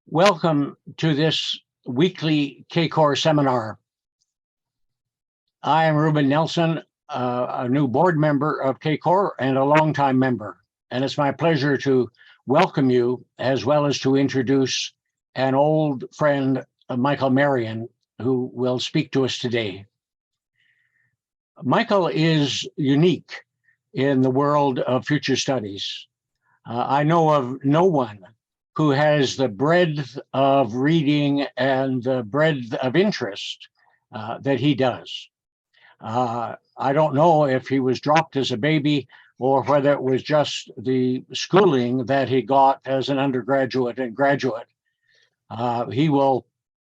Welcome to this weekly CACOR seminar. I am Ruben Nelson, a new board member of CACOR and a longtime member. And it's my pleasure to welcome you, as well as to introduce an old friend, Michael Marien, who will speak to us today. Michael is unique in the world of future studies. I know of no one who has the breadth of reading and the breadth of interest that he does. I don't know if he was dropped as a baby or whether it was just the schooling that he got as an undergraduate and graduate. He will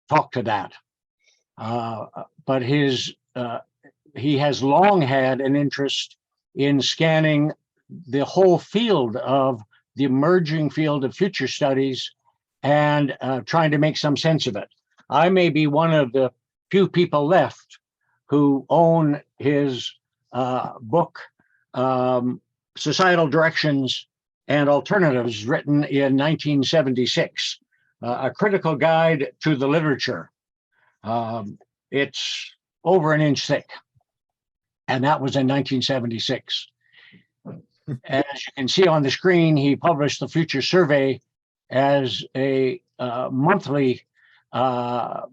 talk to that. But he has long had an interest in scanning the whole field of the emerging field of future studies and trying to make some sense of it. I may be one of the few people left who own his book, Societal Directions and Alternatives, written in 1976, a critical guide to the literature. It's over an inch thick, and that was in 1976. As you can see on the screen, he published the Future Survey as a monthly shot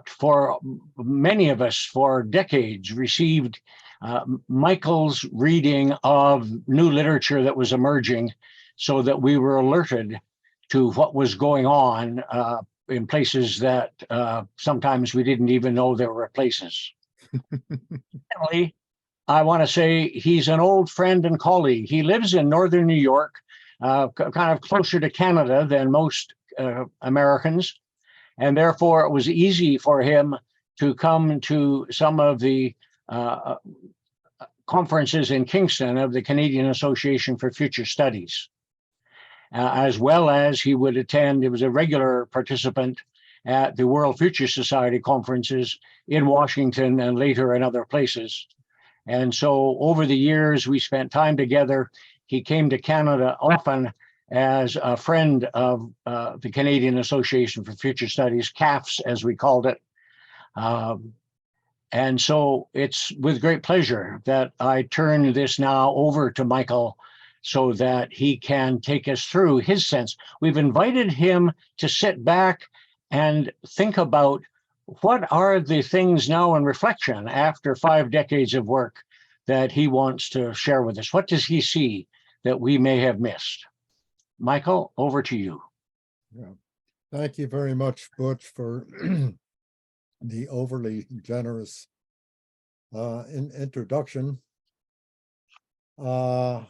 for many of us for decades, received Michael's reading of new literature that was emerging so that we were alerted to what was going on in places that sometimes we didn't even know there were places. Finally, I want to say he's an old friend and colleague. He lives in northern New York, kind of closer to Canada than most Americans, and therefore it was easy for him to come to some of the conferences in Kingston of the Canadian Association for Future Studies, as well as he would attend. He was a regular participant at the World Future Society conferences in Washington and later in other places. And so over the years, we spent time together. He came to Canada often as a friend of the Canadian Association for Future Studies, CAFS, as we called it. And so it's with great pleasure that I turn this now over to Michael so that he can take us through his sense. We've invited him to sit back and think about what are the things now in reflection after 5 decades of work that he wants to share with us? What does he see that we may have missed? Michael, over to you. Yeah. Thank you very much, Butch, for the overly generous introduction. And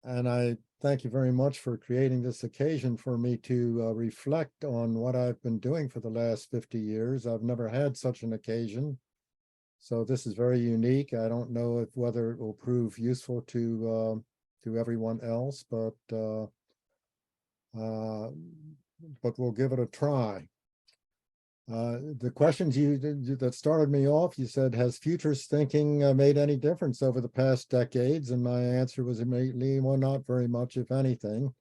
I thank you very much for creating this occasion for me to reflect on what I've been doing for the last 50 years. I've never had such an occasion, so this is very unique. I don't know whether it will prove useful to everyone else, but we'll give it a try. The questions that started me off, you said, has futurist thinking made any difference over the past decades? And my answer was immediately, well, not very much, if anything.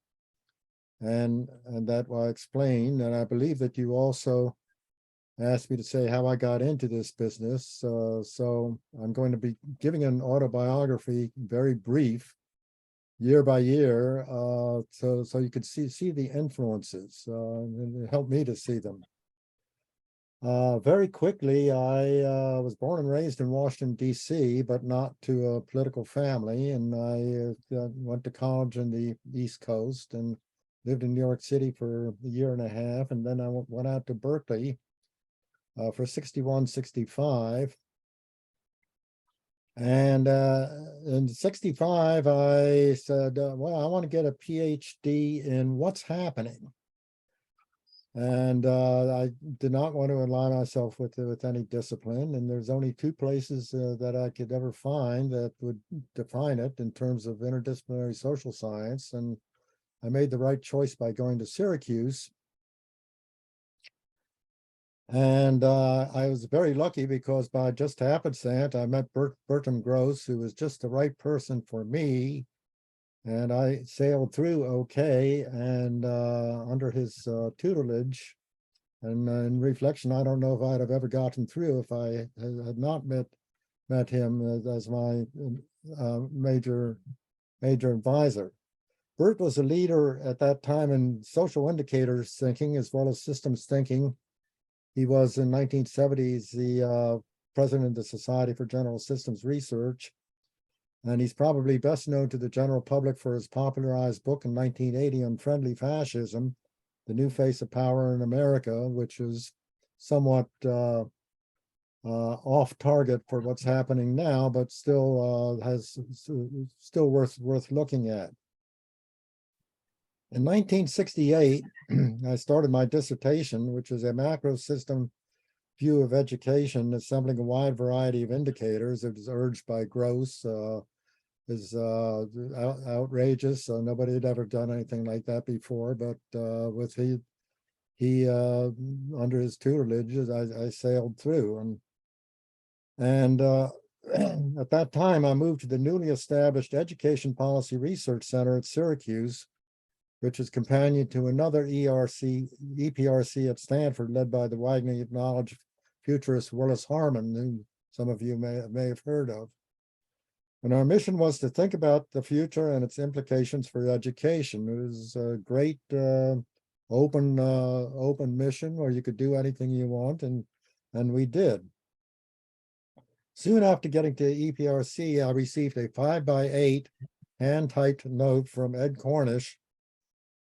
And that will explain. And I believe that you also asked me to say how I got into this business. So I'm going to be giving an autobiography, very brief, year by year, so you could see the influences, and it helped me to see them. Very quickly, I was born and raised in Washington, D.C., but not to a political family. And I went to college in the East Coast and lived in New York City for a year and a half. And then I went out to Berkeley for 61, 65. And in 65, I said, well, I want to get a PhD in what's happening. And I did not want to ally myself with any discipline. And there's only 2 places that I could ever find that would define it in terms of interdisciplinary social science. And I made the right choice by going to Syracuse. And I was very lucky because by just happenstance, I met Bertram Gross, who was just the right person for me And I sailed through okay, and under his tutelage. And in reflection, I don't know if I'd have ever gotten through if I had not met him as my major advisor. Bert was a leader at that time in social indicators thinking as well as systems thinking. He was in 1970s the president of the Society for General Systems Research, and he's probably best known to the general public for his popularized book in 1980 on friendly fascism, The New Face of Power in America, which is somewhat off target for what's happening now, but still still worth looking at. In 1968, I started my dissertation, which is a macro system view of education, assembling a wide variety of indicators. It was urged by Gross, is outrageous. Nobody had ever done anything like that before, but with he under his tutelage, I sailed through. And at that time, I moved to the newly established Education Policy Research Center at Syracuse, which is companion to another EPRC at Stanford, led by the widely acknowledged futurist Willis Harman, who some of you may have heard of. And our mission was to think about the future and its implications for education. It was a great open mission where you could do anything you want, and we did. Soon after getting to EPRC, I received a 5x8 hand-typed note from Ed Cornish,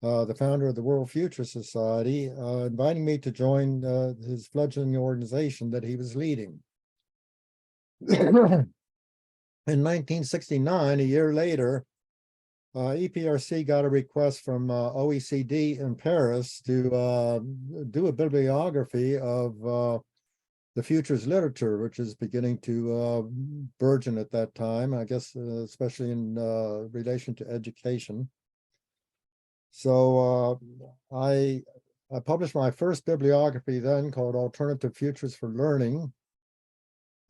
the founder of the World Future Society, inviting me to join his fledgling organization that he was leading. In 1969, a year later, EPRC got a request from OECD in Paris to do a bibliography of the futures literature, which is beginning to burgeon at that time, I guess, especially in relation to education. So I published my first bibliography then, called Alternative Futures for Learning.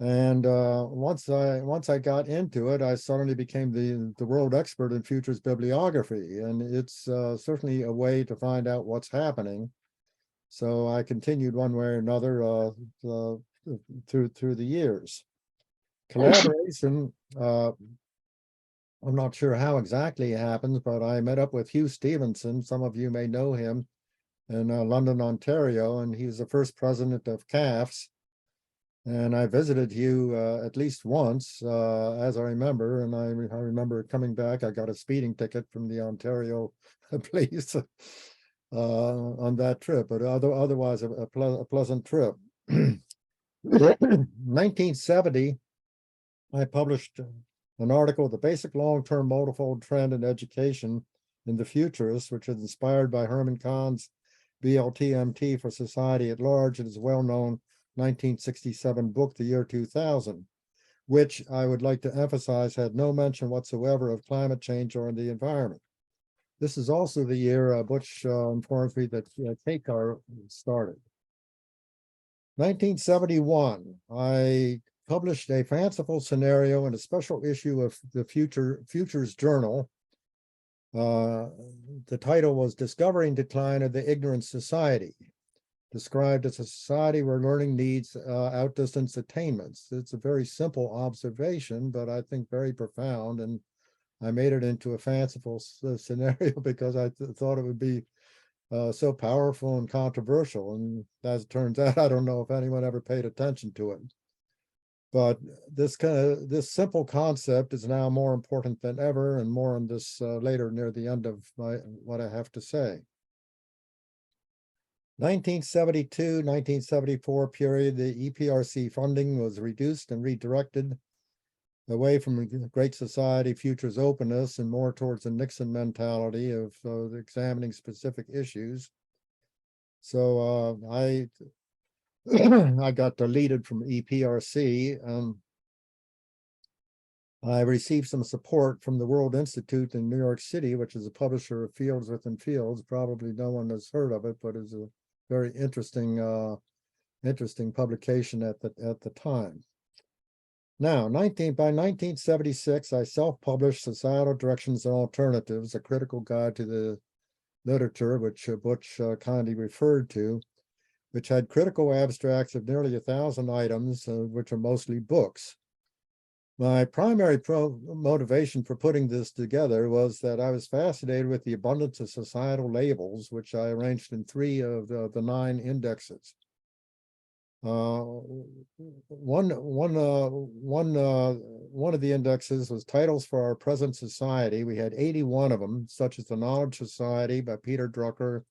And once I got into it, I suddenly became the world expert in futures bibliography, and it's certainly a way to find out what's happening. So I continued one way or another through the years. Collaboration, I'm not sure how exactly it happens, but I met up with Hugh Stevenson. Some of you may know him in London, Ontario, and he's the first president of CAFS. And I visited Hugh at least once, as I remember, and I remember coming back. I got a speeding ticket from the Ontario police on that trip, but otherwise a pleasant trip. 1970, I published an article, The Basic Long-Term Multifold Trend in Education in the Futurists, which is inspired by Herman Kahn's BLTMT for Society at Large, and his well-known 1967 book, The Year 2000, which I would like to emphasize had no mention whatsoever of climate change or the environment. This is also the year Butch informs me that CACOR started. 1971, I published a fanciful scenario in a special issue of the Futures Journal. The title was Discovering Decline of the Ignorant Society, described as a society where learning needs outdistance attainments. It's a very simple observation, but I think very profound, and I made it into a fanciful scenario because I thought it would be so powerful and controversial. And as it turns out, I don't know if anyone ever paid attention to it. But this simple concept is now more important than ever, and more on this later near the end of what I have to say. 1972, 1974 period, the EPRC funding was reduced and redirected away from Great Society Futures openness and more towards the Nixon mentality of examining specific issues. So I got deleted from EPRC. I received some support from the World Institute in New York City, which is a publisher of Fields Within Fields. Probably no one has heard of it, but it's a very interesting publication at the time. Now, by 1976, I self-published Societal Directions and Alternatives, a critical guide to the literature, which Butch kindly referred to, which had critical abstracts of nearly 1,000 items, which are mostly books. My primary motivation for putting this together was that I was fascinated with the abundance of societal labels, which I arranged in 3 of the 9 indexes. One of the indexes was titles for our present society. We had 81 of them, such as the Knowledge Society by Peter Drucker,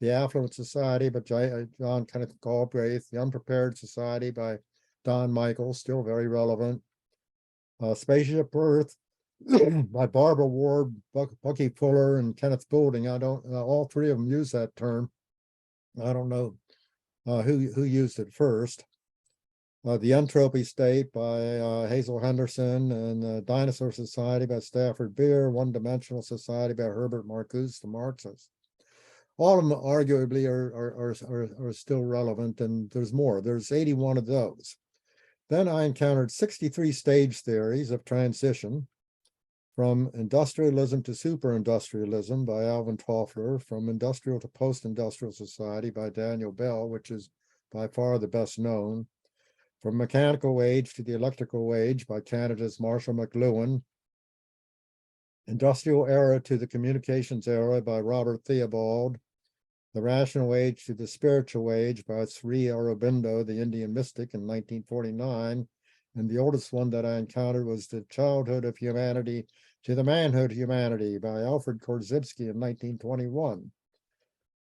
the Affluent Society by John Kenneth Galbraith, the Unprepared Society by Don Michael, still very relevant, Spaceship Earth by Barbara Ward, Bucky Fuller, and Kenneth Boulding. I don't, all 3 of them use that term. I don't know who used it first. The Entropy State by Hazel Henderson, and Dinosaur Society by Stafford Beer, One Dimensional Society by Herbert Marcuse, the Marxist. All of them arguably are still relevant, and there's more. There's 81 of those. Then I encountered 63 stage theories of transition, from industrialism to super-industrialism by Alvin Toffler, from industrial to post-industrial society by Daniel Bell, which is by far the best known, from mechanical age to the electrical age by Canada's Marshall McLuhan, industrial era to the communications era by Robert Theobald, the rational age to the spiritual age by Sri Aurobindo, the Indian mystic, in 1949. And the oldest one that I encountered was The Childhood of Humanity to the Manhood of Humanity by Alfred Korzybski in 1921.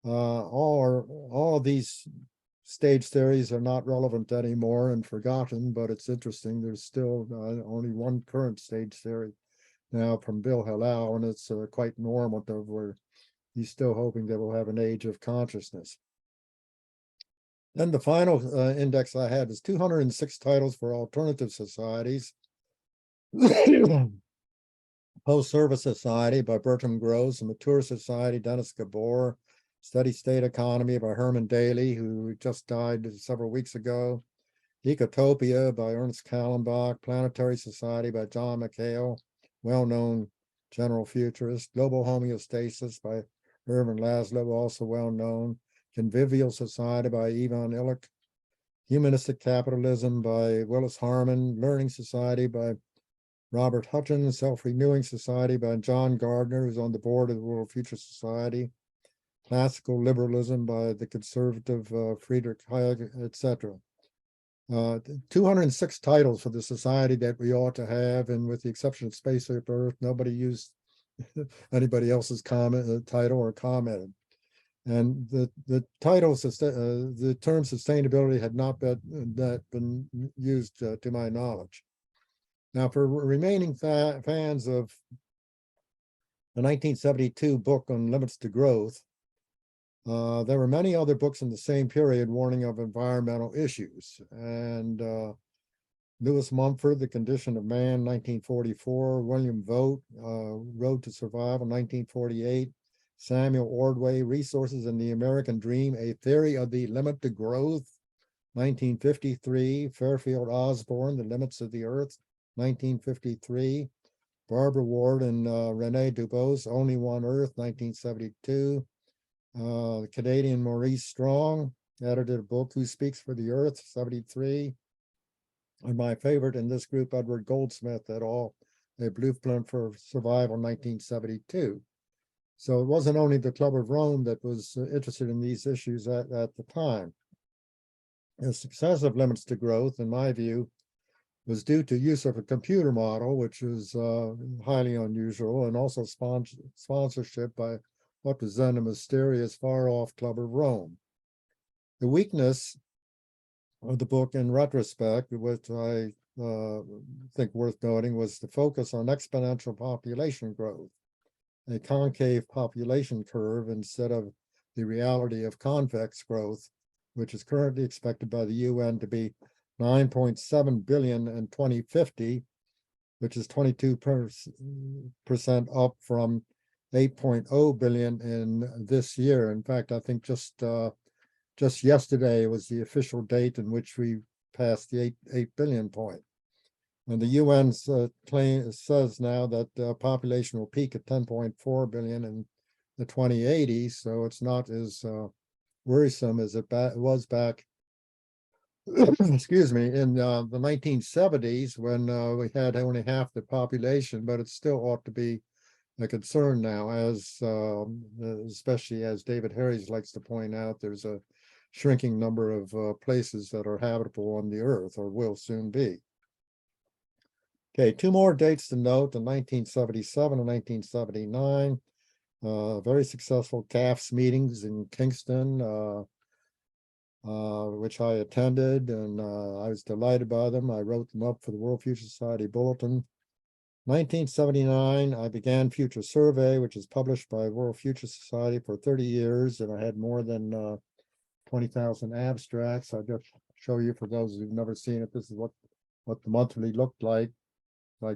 All of these stage theories are not relevant anymore and forgotten, but it's interesting. There's still only one current stage theory now from Bill Halal, and it's quite normative, where he's still hoping that we'll have an age of consciousness. Then the final index I had was 206 titles for alternative societies. Post-Service Society by Bertram Gross, and Mature Society, Dennis Gabor, Steady State Economy by Herman Daly, who just died several weeks ago, Ecotopia by Ernst Kallenbach, Planetary Society by John McHale, well-known general futurist, Global Homeostasis by Irvin Laszlo, also well-known, Convivial Society by Ivan Illich, Humanistic Capitalism by Willis Harman, Learning Society by Robert Hutchins, Self-Renewing Society by John Gardner, who's on the board of the World Future Society, Classical Liberalism by the conservative Friedrich Hayek, etc. 206 titles for the society that we ought to have, and with the exception of Spaceship Earth, nobody used anybody else's title or commented. And the titles, the term sustainability had not been used to my knowledge. Now, for remaining fans of the 1972 book on limits to growth, there were many other books in the same period warning of environmental issues. And Lewis Mumford, The Condition of Man, 1944, William Vogt, Road to Survival, 1948, Samuel Ordway, Resources in the American Dream, A Theory of the Limit to Growth, 1953, Fairfield Osborne, The Limits of the Earth, 1953, Barbara Ward and Rene Dubos, Only One Earth, 1972, Canadian Maurice Strong edited a book, Who Speaks for the Earth, 73, and my favorite in this group, Edward Goldsmith et al., A Blueprint for Survival, 1972. So it wasn't only the Club of Rome that was interested in these issues at the time. The success of Limits to Growth, in my view, was due to use of a computer model, which was highly unusual, and also sponsorship by what was then a mysterious far-off Club of Rome. The weakness of the book, in retrospect, which I think worth noting, was the focus on exponential population growth, a concave population curve instead of the reality of convex growth, which is currently expected by the UN to be 9.7 billion in 2050, which is 22% up from 8.0 billion in this year. In fact, I think just yesterday was the official date in which we passed the 8 billion point. And the UN's claim says now that population will peak at 10.4 billion in the 2080s, so it's not as worrisome as it was back, excuse me, in the 1970s when we had only half the population, but it still ought to be a concern now, as especially as David Harries likes to point out, there's a shrinking number of places that are habitable on the earth or will soon be. Okay, two more dates to note: in 1977 and 1979, very successful CAFS meetings in Kingston, which I attended, and I was delighted by them. I wrote them up for the World Future Society Bulletin. 1979, I began Future Survey, which is published by World Future Society for 30 years, and I had more than 20,000 abstracts. I'll just show you, for those who've never seen it, this is what the monthly looked like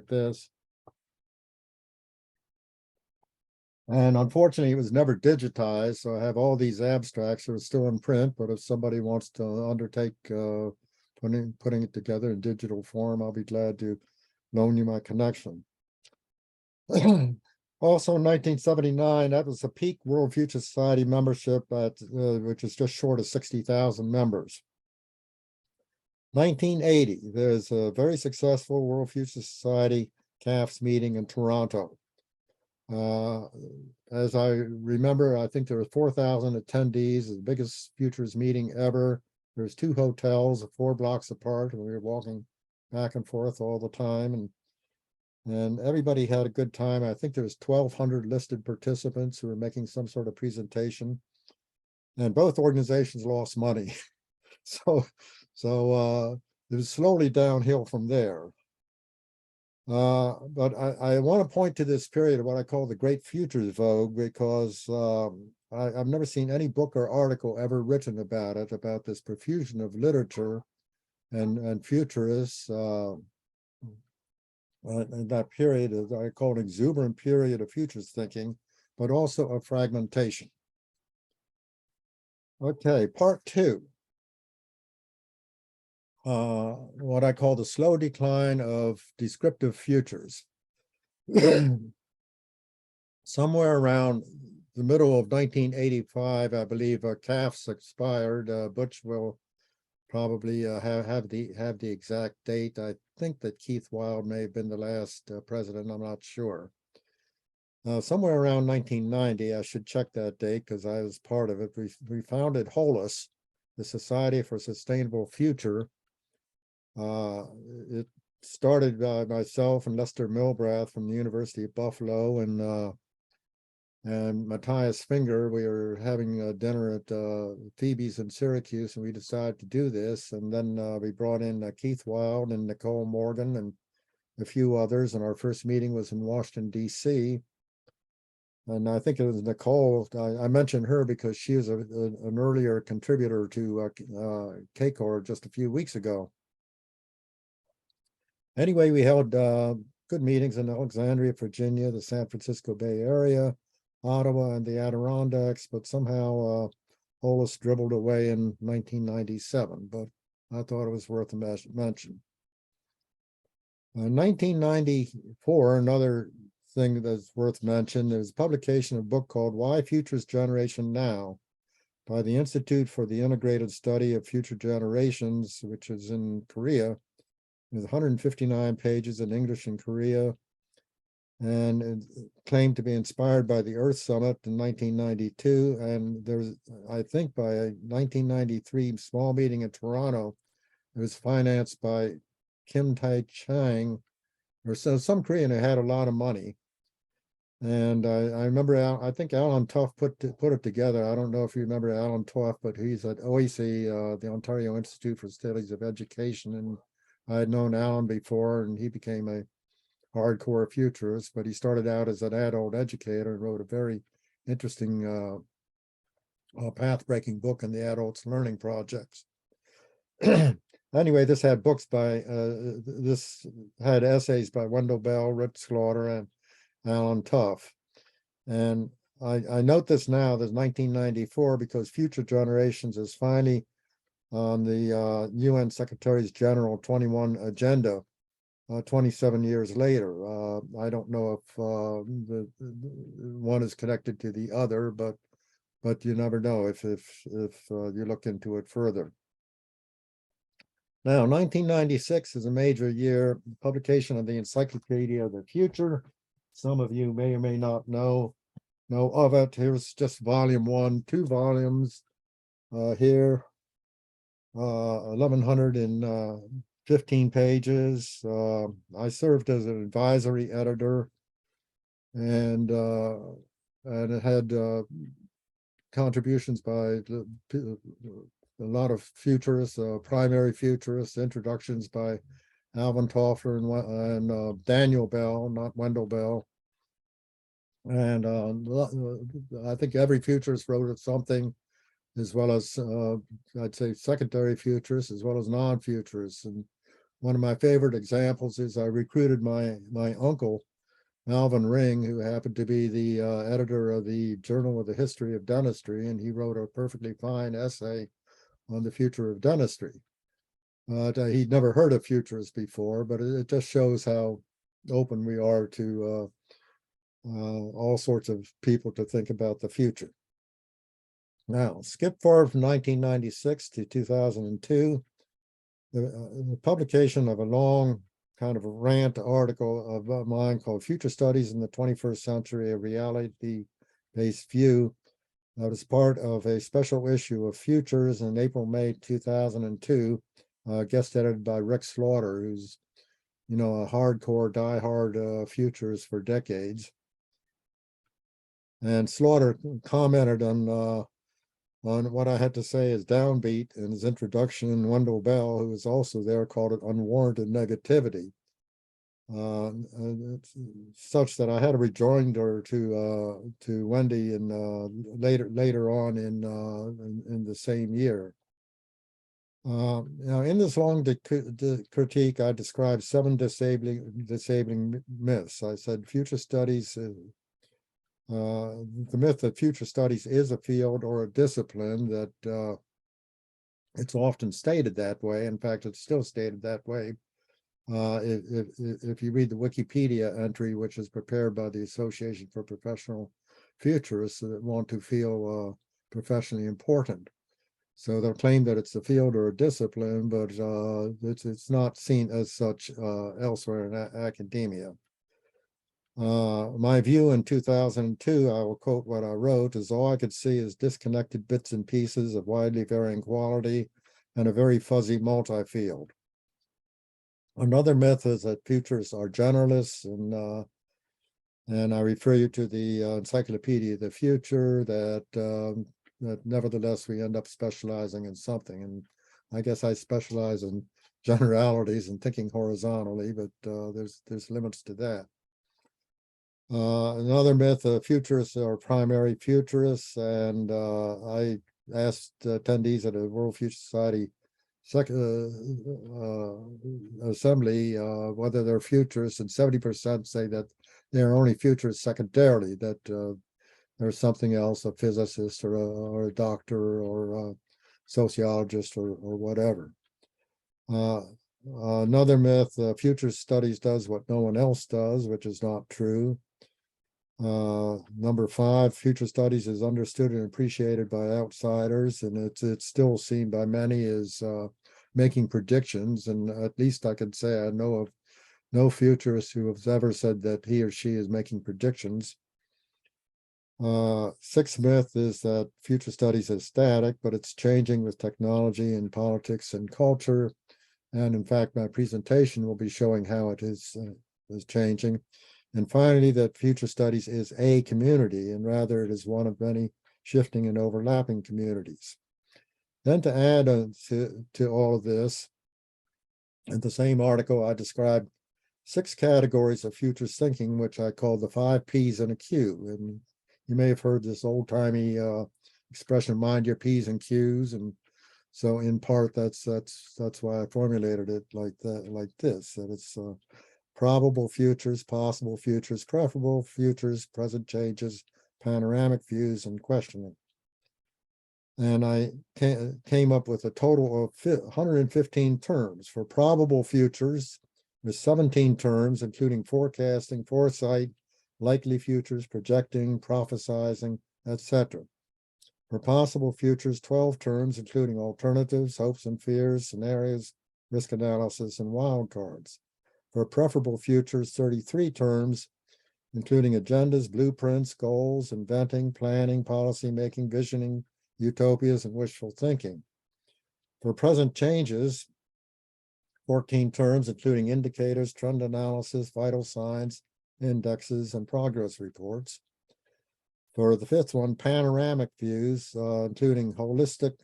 this. And unfortunately, it was never digitized, so I have all these abstracts that are still in print, but if somebody wants to undertake putting it together in digital form, I'll be glad to loan you my connection. Also in 1979, that was the peak World Future Society membership, which is just short of 60,000 members. 1980, there's a very successful World Future Society CAFS meeting in Toronto. As I remember, I think there were 4,000 attendees, the biggest futures meeting ever. There's 2 hotels 4 blocks apart, and we were walking back and forth all the time, and everybody had a good time. I think there's 1,200 listed participants who were making some sort of presentation, and both organizations lost money. So it was slowly downhill from there. But I want to point to this period of what I call the Great Futures Vogue, because I've never seen any book or article ever written about it, about this profusion of literature and futurists in that period, as I call an exuberant period of futures thinking, but also of fragmentation. Okay, part 2. What I call the slow decline of descriptive futures. Somewhere around the middle of 1985, I believe, CAFS expired. Butch will probably have the exact date. I think that Keith Wild may have been the last president. I'm not sure. Somewhere around 1990, I should check that date because I was part of it. We founded HOLUS, the Society for Sustainable Future. It started by myself and Lester Milbrath from the University of Buffalo, and Matthias Finger. We were having a dinner at Phoebe's in Syracuse, and we decided to do this. And then we brought in Keith Wild and Nicole Morgan and a few others. And our first meeting was in Washington, D.C. And I think it was Nicole. I mentioned her because she was an earlier contributor to CACOR just a few weeks ago. Anyway, we held good meetings in Alexandria, Virginia, the San Francisco Bay Area, Ottawa, and the Adirondacks, but somehow HOLUS dribbled away in 1997, but I thought it was worth a mention. 1994, another thing that's worth mention, is publication of a book called Why Futures Generation Now by the Institute for the Integrated Study of Future Generations, which is in Korea. With 159 pages in English and Korea, and it claimed to be inspired by the Earth Summit in 1992. And there's, I think, by a 1993 small meeting in Toronto, it was financed by Kim Tai Chang, or some Korean who had a lot of money. And I remember, I think Alan Tuff put it together. I don't know if you remember Alan Tuff, but he's at OEC, the Ontario Institute for Studies of Education, and I had known Alan before, and he became a hardcore futurist, but he started out as an adult educator and wrote a very interesting path-breaking book in the Adults Learning Projects. Anyway, this had books by, this had essays by Wendell Bell, Rich Slaughter, and Alan Tuff. And I note this now, there's 1994, because Future Generations is finally on the UN Secretary General 21 agenda 27 years later. I don't know if the one is connected to the other, but you never know if you look into it further. Now, 1996 is a major year, publication of the Encyclopedia of the Future. Some of you may or may not know of it. Here's just volume 1, 2 volumes here, 1,115 pages. I served as an advisory editor, and it had contributions by a lot of futurists, primary futurists, introductions by Alvin Toffler and Daniel Bell, not Wendell Bell. And I think every futurist wrote something, as well as I'd say secondary futurists as well as non-futurists. And one of my favorite examples is I recruited my uncle, Alvin Ring, who happened to be the editor of the Journal of the History of Dentistry, and he wrote a perfectly fine essay on the future of dentistry. He'd never heard of futurists before, but it just shows how open we are to all sorts of people to think about the future. Now, skip forward from 1996 to 2002, the publication of a long kind of a rant article of mine called Future Studies in the 21st Century, a Reality-Based View. That was part of a special issue of Futures in April-May 2002, guest edited by Rick Slaughter, who's, a hardcore, diehard futurist for decades. And Slaughter commented on what I had to say is downbeat in his introduction, and Wendell Bell, who was also there, called it unwarranted negativity. Such that I had a rejoinder to Wendy and later on in the same year. Now, in this long critique, I described 7 disabling myths. I said future studies. The myth that future studies is a field or a discipline, that it's often stated that way. In fact, it's still stated that way. If you read the Wikipedia entry, which is prepared by the Association for Professional Futurists that want to feel professionally important. So they'll claim that it's a field or a discipline, but it's not seen as such elsewhere in academia. My view in 2002, I will quote what I wrote, is all I could see is disconnected bits and pieces of widely varying quality and a very fuzzy multi-field. Another myth is that futurists are generalists, and I refer you to the Encyclopedia of the Future, that nevertheless we end up specializing in something. And I guess I specialize in generalities and thinking horizontally, but there's limits to that. Another myth, futurists are primary futurists, and I asked attendees at a World Future Society assembly whether they're futurists, and 70% say that they're only futurists secondarily, that there's something else, a physicist or a doctor or a sociologist or whatever. Another myth, future studies does what no one else does, which is not true. Number 5, future studies is understood and appreciated by outsiders, and it's still seen by many as making predictions. And at least I can say I know of no futurist who has ever said that he or she is making predictions. 6th myth is that future studies is static, but it's changing with technology and politics and culture. And in fact, my presentation will be showing how it is changing. And finally, that future studies is a community, and rather it is one of many shifting and overlapping communities. Then to add to all of this, in the same article, I described 6 categories of futures thinking, which I call the 5 P's in a Q. And you may have heard this old-timey expression, mind your P's and Q's. And so in part, that's why I formulated it like this, that it's probable futures, possible futures, preferable futures, present changes, panoramic views, and questioning. And I came up with a total of 115 terms. For probable futures, with 17 terms, including forecasting, foresight, likely futures, projecting, prophesizing, etc. For possible futures, 12 terms, including alternatives, hopes and fears, scenarios, risk analysis, and wildcards. For preferable futures, 33 terms, including agendas, blueprints, goals, inventing, planning, policy making, visioning, utopias, and wishful thinking. For present changes, 14 terms, including indicators, trend analysis, vital signs, indexes, and progress reports. For the fifth one, panoramic views, including holistic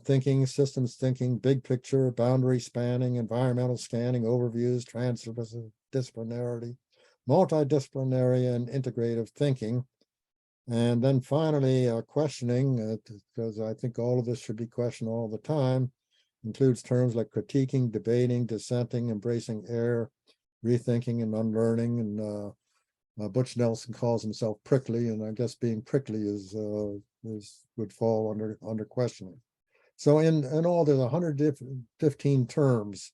thinking, systems thinking, big picture, boundary spanning, environmental scanning, overviews, transdisciplinarity, multidisciplinary, and integrative thinking. And then finally, questioning, because I think all of this should be questioned all the time, includes terms like critiquing, debating, dissenting, embracing error, rethinking, and unlearning. And Butch Nelson calls himself prickly, and I guess being prickly would fall under questioning. So in all, there's 115 terms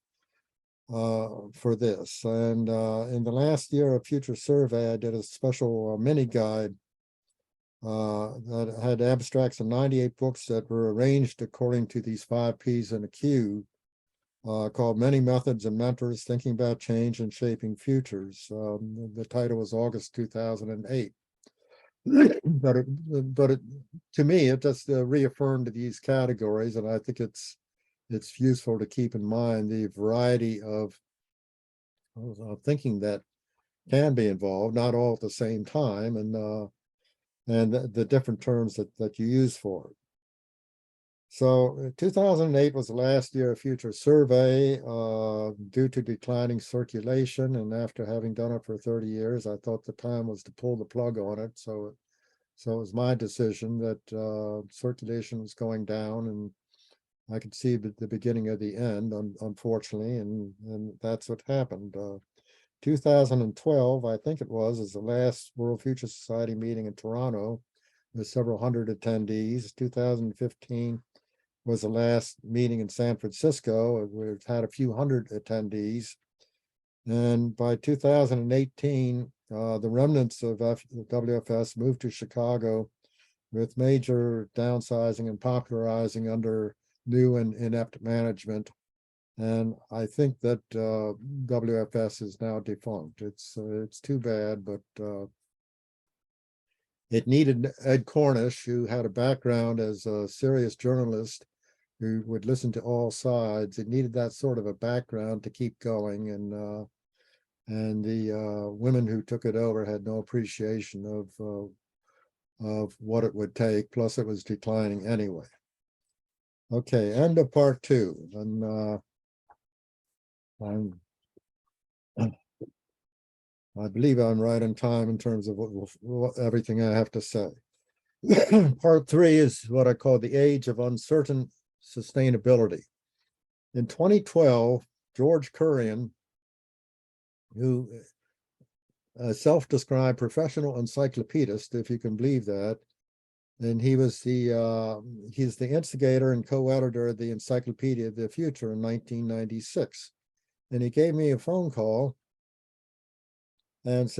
for this. And in the last year of Future Survey, I did a special mini guide that had abstracts of 98 books that were arranged according to these 5 P's in a Q, called Many Methods and Mentors, Thinking About Change and Shaping Futures. The title was August 2008. But to me, it just reaffirmed these categories, and I think it's useful to keep in mind the variety of thinking that can be involved, not all at the same time, and the different terms that you use for it. So 2008 was the last year of Future Survey due to declining circulation. And after having done it for 30 years, I thought the time was to pull the plug on it. So it was my decision that circulation was going down, and I could see the beginning of the end, unfortunately, and that's what happened. 2012, I think it was, is the last World Future Society meeting in Toronto with several hundred attendees. 2015 was the last meeting in San Francisco. We've had a few hundred attendees. And by 2018, the remnants of WFS moved to Chicago with major downsizing and popularizing under new and inept management. And I think that WFS is now defunct. It's too bad, but it needed Ed Cornish, who had a background as a serious journalist who would listen to all sides. It needed that sort of a background to keep going, and the women who took it over had no appreciation of what it would take. Plus, it was declining anyway. Okay, end of part 2. And I believe I'm right on time in terms of everything I have to say. Part 3 is what I call the age of uncertain sustainability. In 2012, George Kurian, who a self-described professional encyclopedist, if you can believe that, and he's the instigator and co-editor of the Encyclopedia of the Future in 1996. And he gave me a phone call and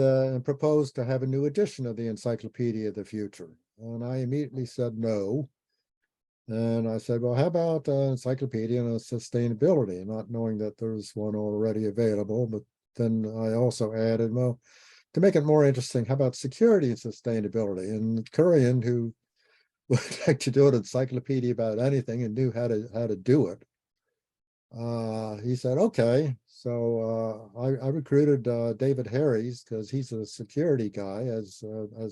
proposed to have a new edition of the Encyclopedia of the Future. And I immediately said no. And I said, well, how about Encyclopedia and Sustainability, not knowing that there's one already available. But then I also added, well, to make it more interesting, how about Security and Sustainability? And Kurian, who would like to do an encyclopedia about anything and knew how to do it, he said, okay. So I recruited David Harries, because he's a security guy, as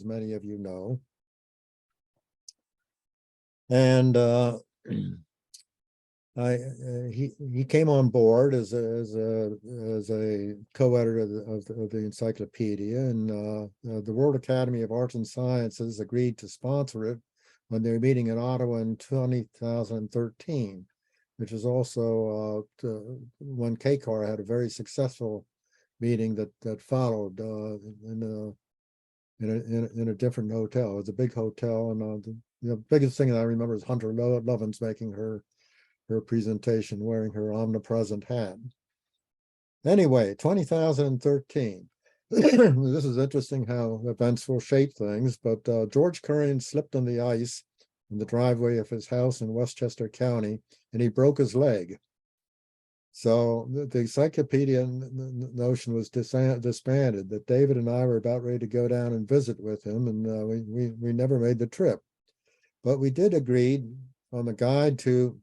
many of you know. And he came on board as a co-editor of the encyclopedia, and the World Academy of Arts and Sciences agreed to sponsor it when they were meeting in Ottawa in 2013, which is also when CACOR had a very successful meeting that followed in a different hotel. It was a big hotel, and the biggest thing that I remember is Hunter Lovins making her presentation wearing her omnipresent hat. Anyway, 2013. This is interesting how events will shape things, but George Curran slipped on the ice in the driveway of his house in Westchester County, and he broke his leg. So the encyclopedia notion was disbanded. That David and I were about ready to go down and visit with him, and we never made the trip. But we did agree on the guide to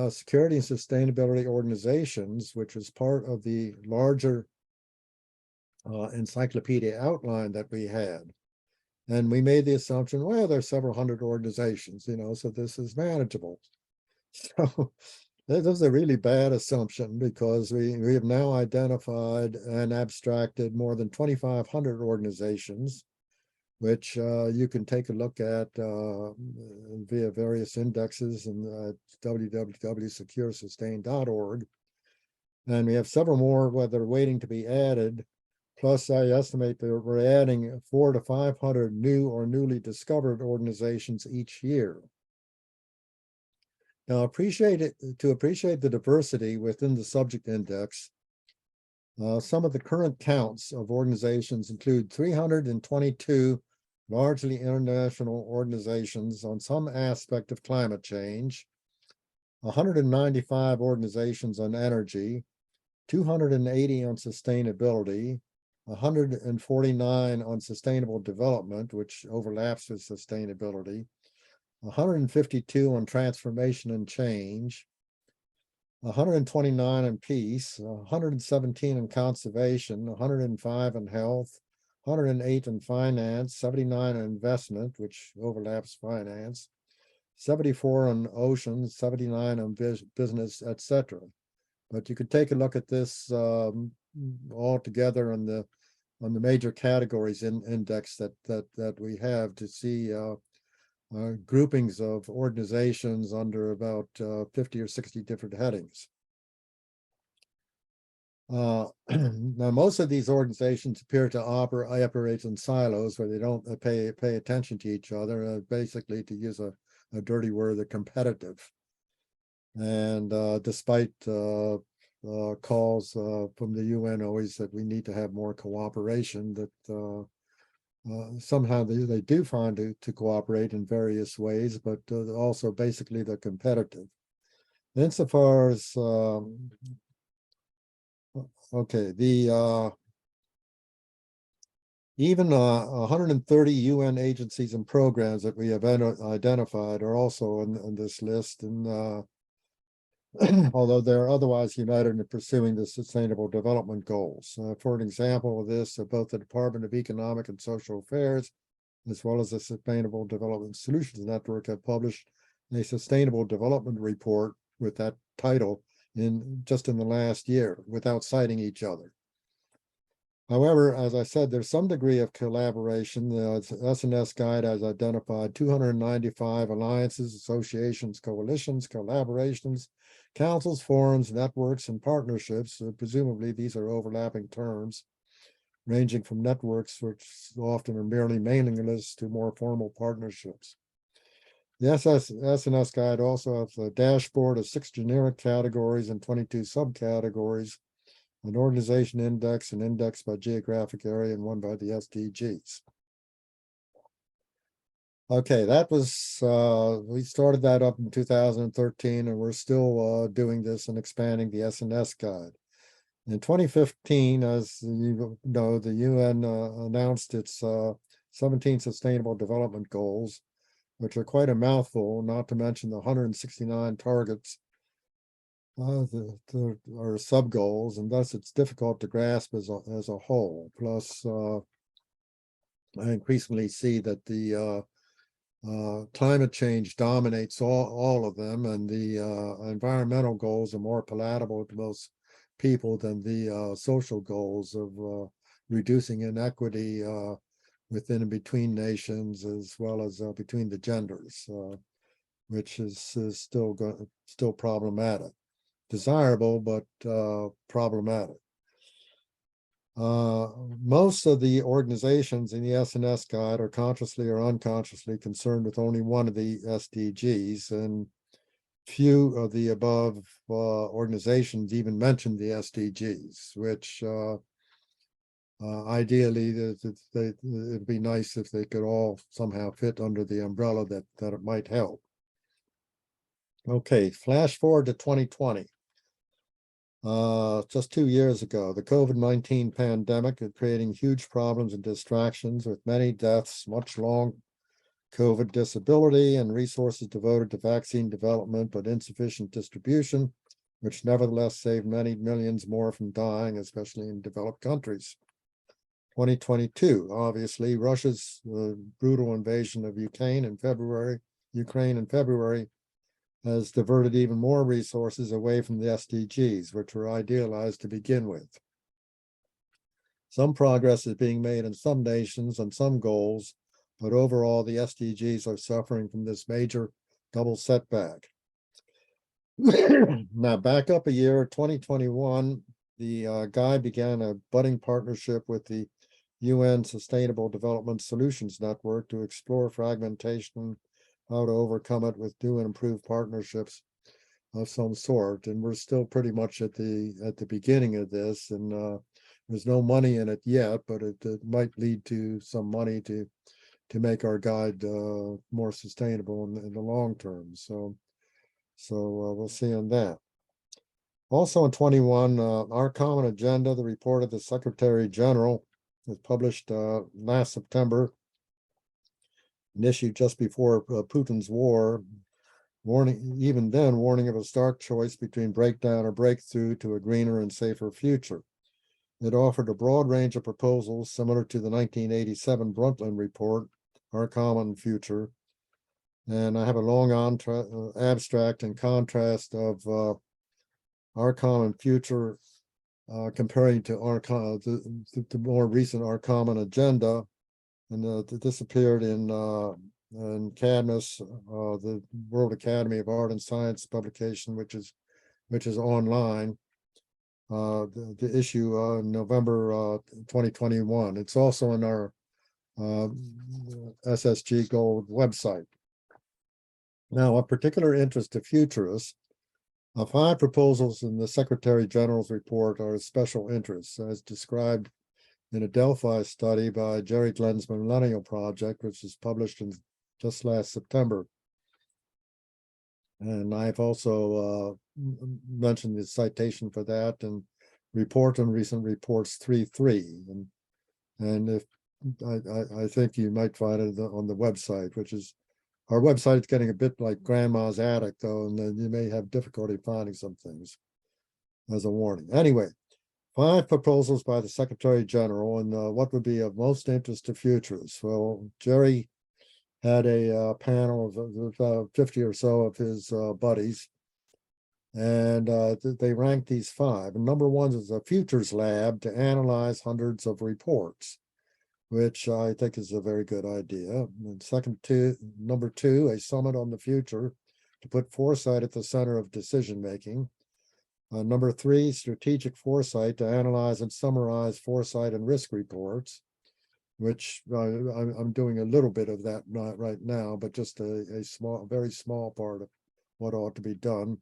security and sustainability organizations, which was part of the larger encyclopedia outline that we had. And we made the assumption, well, there's several hundred organizations, so this is manageable. So that was a really bad assumption, because we have now identified and abstracted more than 2,500 organizations, which you can take a look at via various indexes and www.securesustain.org. And we have several more that are waiting to be added. Plus, I estimate that we're adding 400 to 500 new or newly discovered organizations each year. Now, to appreciate the diversity within the subject index, some of the current counts of organizations include 322 largely international organizations on some aspect of climate change, 195 organizations on energy, 280 on sustainability, 149 on sustainable development, which overlaps with sustainability, 152 on transformation and change, 129 on peace, 117 in conservation, 105 in health, 108 in finance, 79 in investment, which overlaps finance, 74 on oceans, 79 on business, etc. But you could take a look at this all together on the major categories index that we have to see groupings of organizations under about 50 or 60 different headings. Now, most of these organizations appear to operate in silos where they don't pay attention to each other, basically, to use a dirty word, they're competitive. And despite calls from the UN always that we need to have more cooperation, that somehow they do find to cooperate in various ways, but also basically they're competitive. Insofar as okay, even 130 UN agencies and programs that we have identified are also in this list, and although they're otherwise united in pursuing the Sustainable Development Goals. For an example of this, both the Department of Economic and Social Affairs, as well as the Sustainable Development Solutions Network, have published a Sustainable Development Report with that title just in the last year, without citing each other. However, as I said, there's some degree of collaboration. The SNS guide has identified 295 alliances, associations, coalitions, collaborations, councils, forums, networks, and partnerships. Presumably, these are overlapping terms, ranging from networks, which often are merely mailing lists, to more formal partnerships. The SNS guide also has a dashboard of 6 generic categories and 22 subcategories, an organization index, an index by geographic area, and one by the SDGs. Okay, that was, we started that up in 2013, and we're still doing this and expanding the SNS guide. In 2015, as you know, the UN announced its 17 Sustainable Development Goals, which are quite a mouthful, not to mention the 169 targets are sub-goals, and thus it's difficult to grasp as a whole. Plus, I increasingly see that the climate change dominates all of them, and the environmental goals are more palatable to most people than the social goals of reducing inequity within and between nations, as well as between the genders, which is still problematic. Desirable, but problematic. Most of the organizations in the SNS guide are consciously or unconsciously concerned with only one of the SDGs, and few of the above organizations even mentioned the SDGs, which ideally it'd be nice if they could all somehow fit under the umbrella that it might help. Okay, flash forward to 2020. Just 2 years ago, the COVID-19 pandemic is creating huge problems and distractions with many deaths, much long COVID disability, and resources devoted to vaccine development, but insufficient distribution, which nevertheless saved many millions more from dying, especially in developed countries. 2022, obviously, Russia's brutal invasion of Ukraine in February has diverted even more resources away from the SDGs, which were idealized to begin with. Some progress is being made in some nations on some goals, but overall the SDGs are suffering from this major double setback. Now back up a year, 2021, the guy began a budding partnership with the UN Sustainable Development Solutions Network to explore fragmentation, how to overcome it with new and improved partnerships of some sort. And we're still pretty much at the beginning of this, and there's no money in it yet, but it might lead to some money to make our guide more sustainable in the long term. So we'll see on that. Also in 21, Our Common Agenda, the report of the Secretary General, was published last September, an issue just before Putin's war, warning of a stark choice between breakdown or breakthrough to a greener and safer future. It offered a broad range of proposals similar to the 1987 Brundtland report, Our Common Future. And I have a long abstract and contrast of Our Common Future comparing to the more recent Our Common Agenda. And this appeared in CADMIS, the World Academy of Art and Science publication, which is online. The issue November 2021. It's also in our SSG Gold website. Now, of particular interest to futurists, 5 proposals in the Secretary General's report are of special interest, as described in a Delphi study by Jerry Glenn's Millennial Project, which was published in just last September. And I've also mentioned the citation for that and report on recent reports 3.3. And if I think you might find it on the website, which is our website is getting a bit like grandma's attic, though, and then you may have difficulty finding some things as a warning. Anyway, 5 proposals by the Secretary General, and what would be of most interest to futurists. Well, Jerry had a panel of 50 or so of his buddies, and they ranked these 5. And number 1 is a futures lab to analyze hundreds of reports, which I think is a very good idea. And number 2, a summit on the future to put foresight at the center of decision making. Number 3, strategic foresight to analyze and summarize foresight and risk reports, which I'm doing a little bit of that right now, but just a very small part of what ought to be done.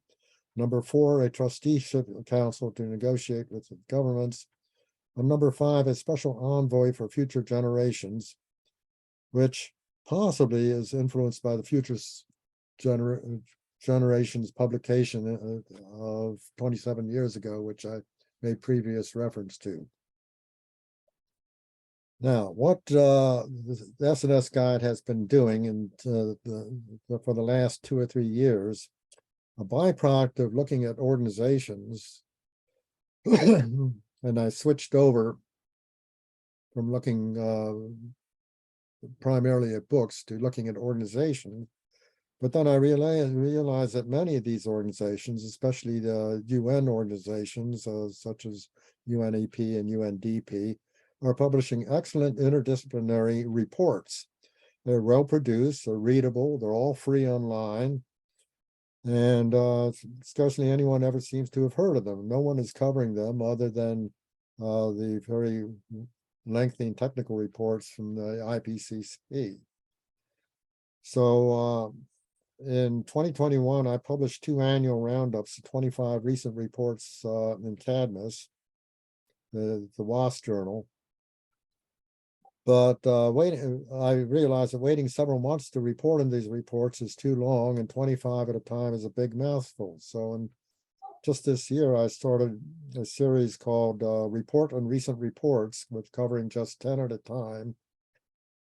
Number 4, a trusteeship council to negotiate with governments. And number 5, a special envoy for future generations, which possibly is influenced by the future generations publication of 27 years ago, which I made previous reference to. Now, what the SNS Guide has been doing for the last 2 or 3 years, a byproduct of looking at organizations, and I switched over from looking primarily at books to looking at organizations. But then I realized that many of these organizations, especially the UN organizations such as UNEP and UNDP, are publishing excellent interdisciplinary reports. They're well produced, they're readable, they're all free online, and scarcely anyone ever seems to have heard of them. No one is covering them other than the very lengthy and technical reports from the IPCC. So in 2021, I published 2 annual roundups of 25 recent reports in Cadmus, the WASP journal. But I realized that waiting several months to report on these reports is too long, and 25 at a time is a big mouthful. So just this year, I started a series called Report on Recent Reports, which covering just 10 at a time.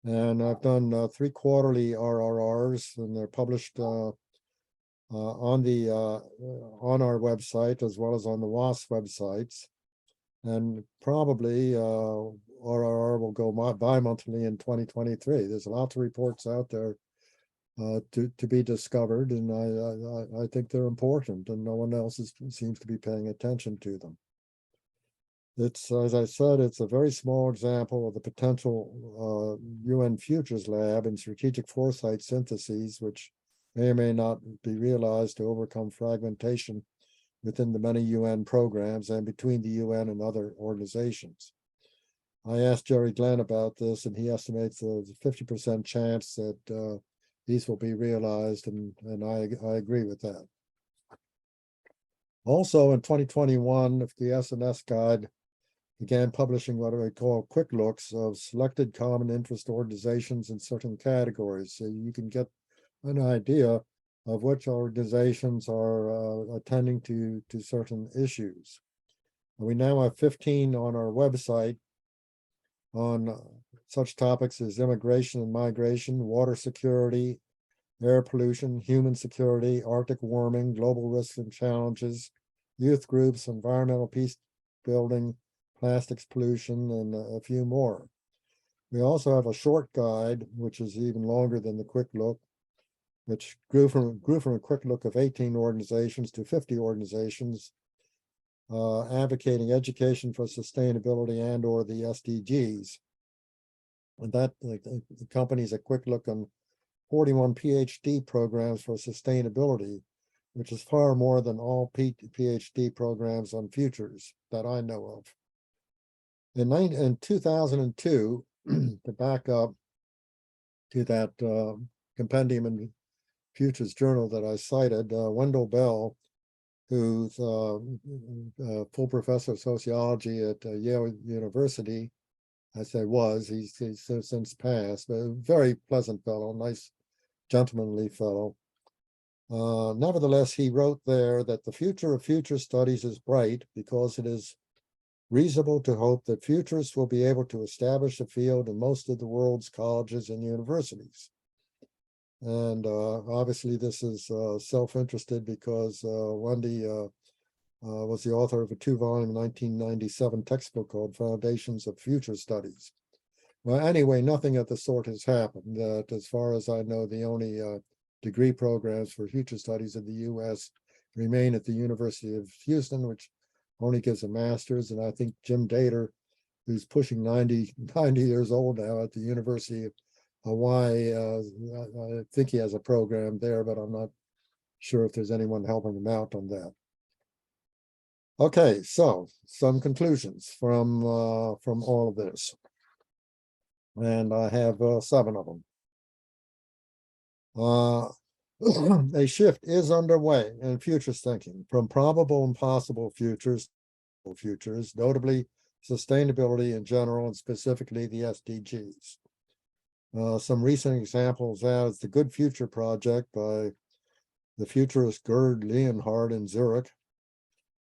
And I've done 3 quarterly RRRs, and they're published on our website as well as on the WASP websites. And probably RRR will go bi-monthly in 2023. There's lots of reports out there to be discovered, and I think they're important, and no one else seems to be paying attention to them. It's, as I said, it's a very small example of the potential UN Futures Lab and strategic foresight syntheses, which may or may not be realized to overcome fragmentation within the many UN programs and between the UN and other organizations. I asked Jerry Glenn about this, and he estimates there's a 50% chance that these will be realized, and I agree with that. Also in 2021, the SNS Guide began publishing what I call quick looks of selected common interest organizations in certain categories. So you can get an idea of which organizations are attending to certain issues. And we now have 15 on our website on such topics as immigration and migration, water security, air pollution, human security, Arctic warming, global risks and challenges, youth groups, environmental peace building, plastics pollution, and a few more. We also have a short guide, which is even longer than the quick look, which grew from a quick look of 18 organizations to 50 organizations advocating education for sustainability and or the SDGs. And that accompanies a quick look on 41 PhD programs for sustainability, which is far more than all PhD programs on futures that I know of. In 2002, to back up to that compendium in Futures Journal that I cited, Wendell Bell, who's a full professor of sociology at Yale University, I say was, he's since passed, but a very pleasant fellow, nice gentlemanly fellow. Nevertheless, he wrote there that the future of future studies is bright because it is reasonable to hope that futurists will be able to establish a field in most of the world's colleges and universities. And obviously this is self-interested because Wendy was the author of a 2-volume 1997 textbook called Foundations of Future Studies. Well, anyway, nothing of the sort has happened. As far as I know, the only degree programs for future studies in the US remain at the University of Houston, which only gives a master's. And I think Jim Dater, who's pushing 90 years old now at the University of Hawaii, I think he has a program there, but I'm not sure if there's anyone helping him out on that. Okay, so some conclusions from all of this. And I have 7 of them. A shift is underway in futures thinking from probable and possible futures, notably sustainability in general and specifically the SDGs. Some recent examples as the Good Future Project by the futurist Gerd Leonhard in Zurich,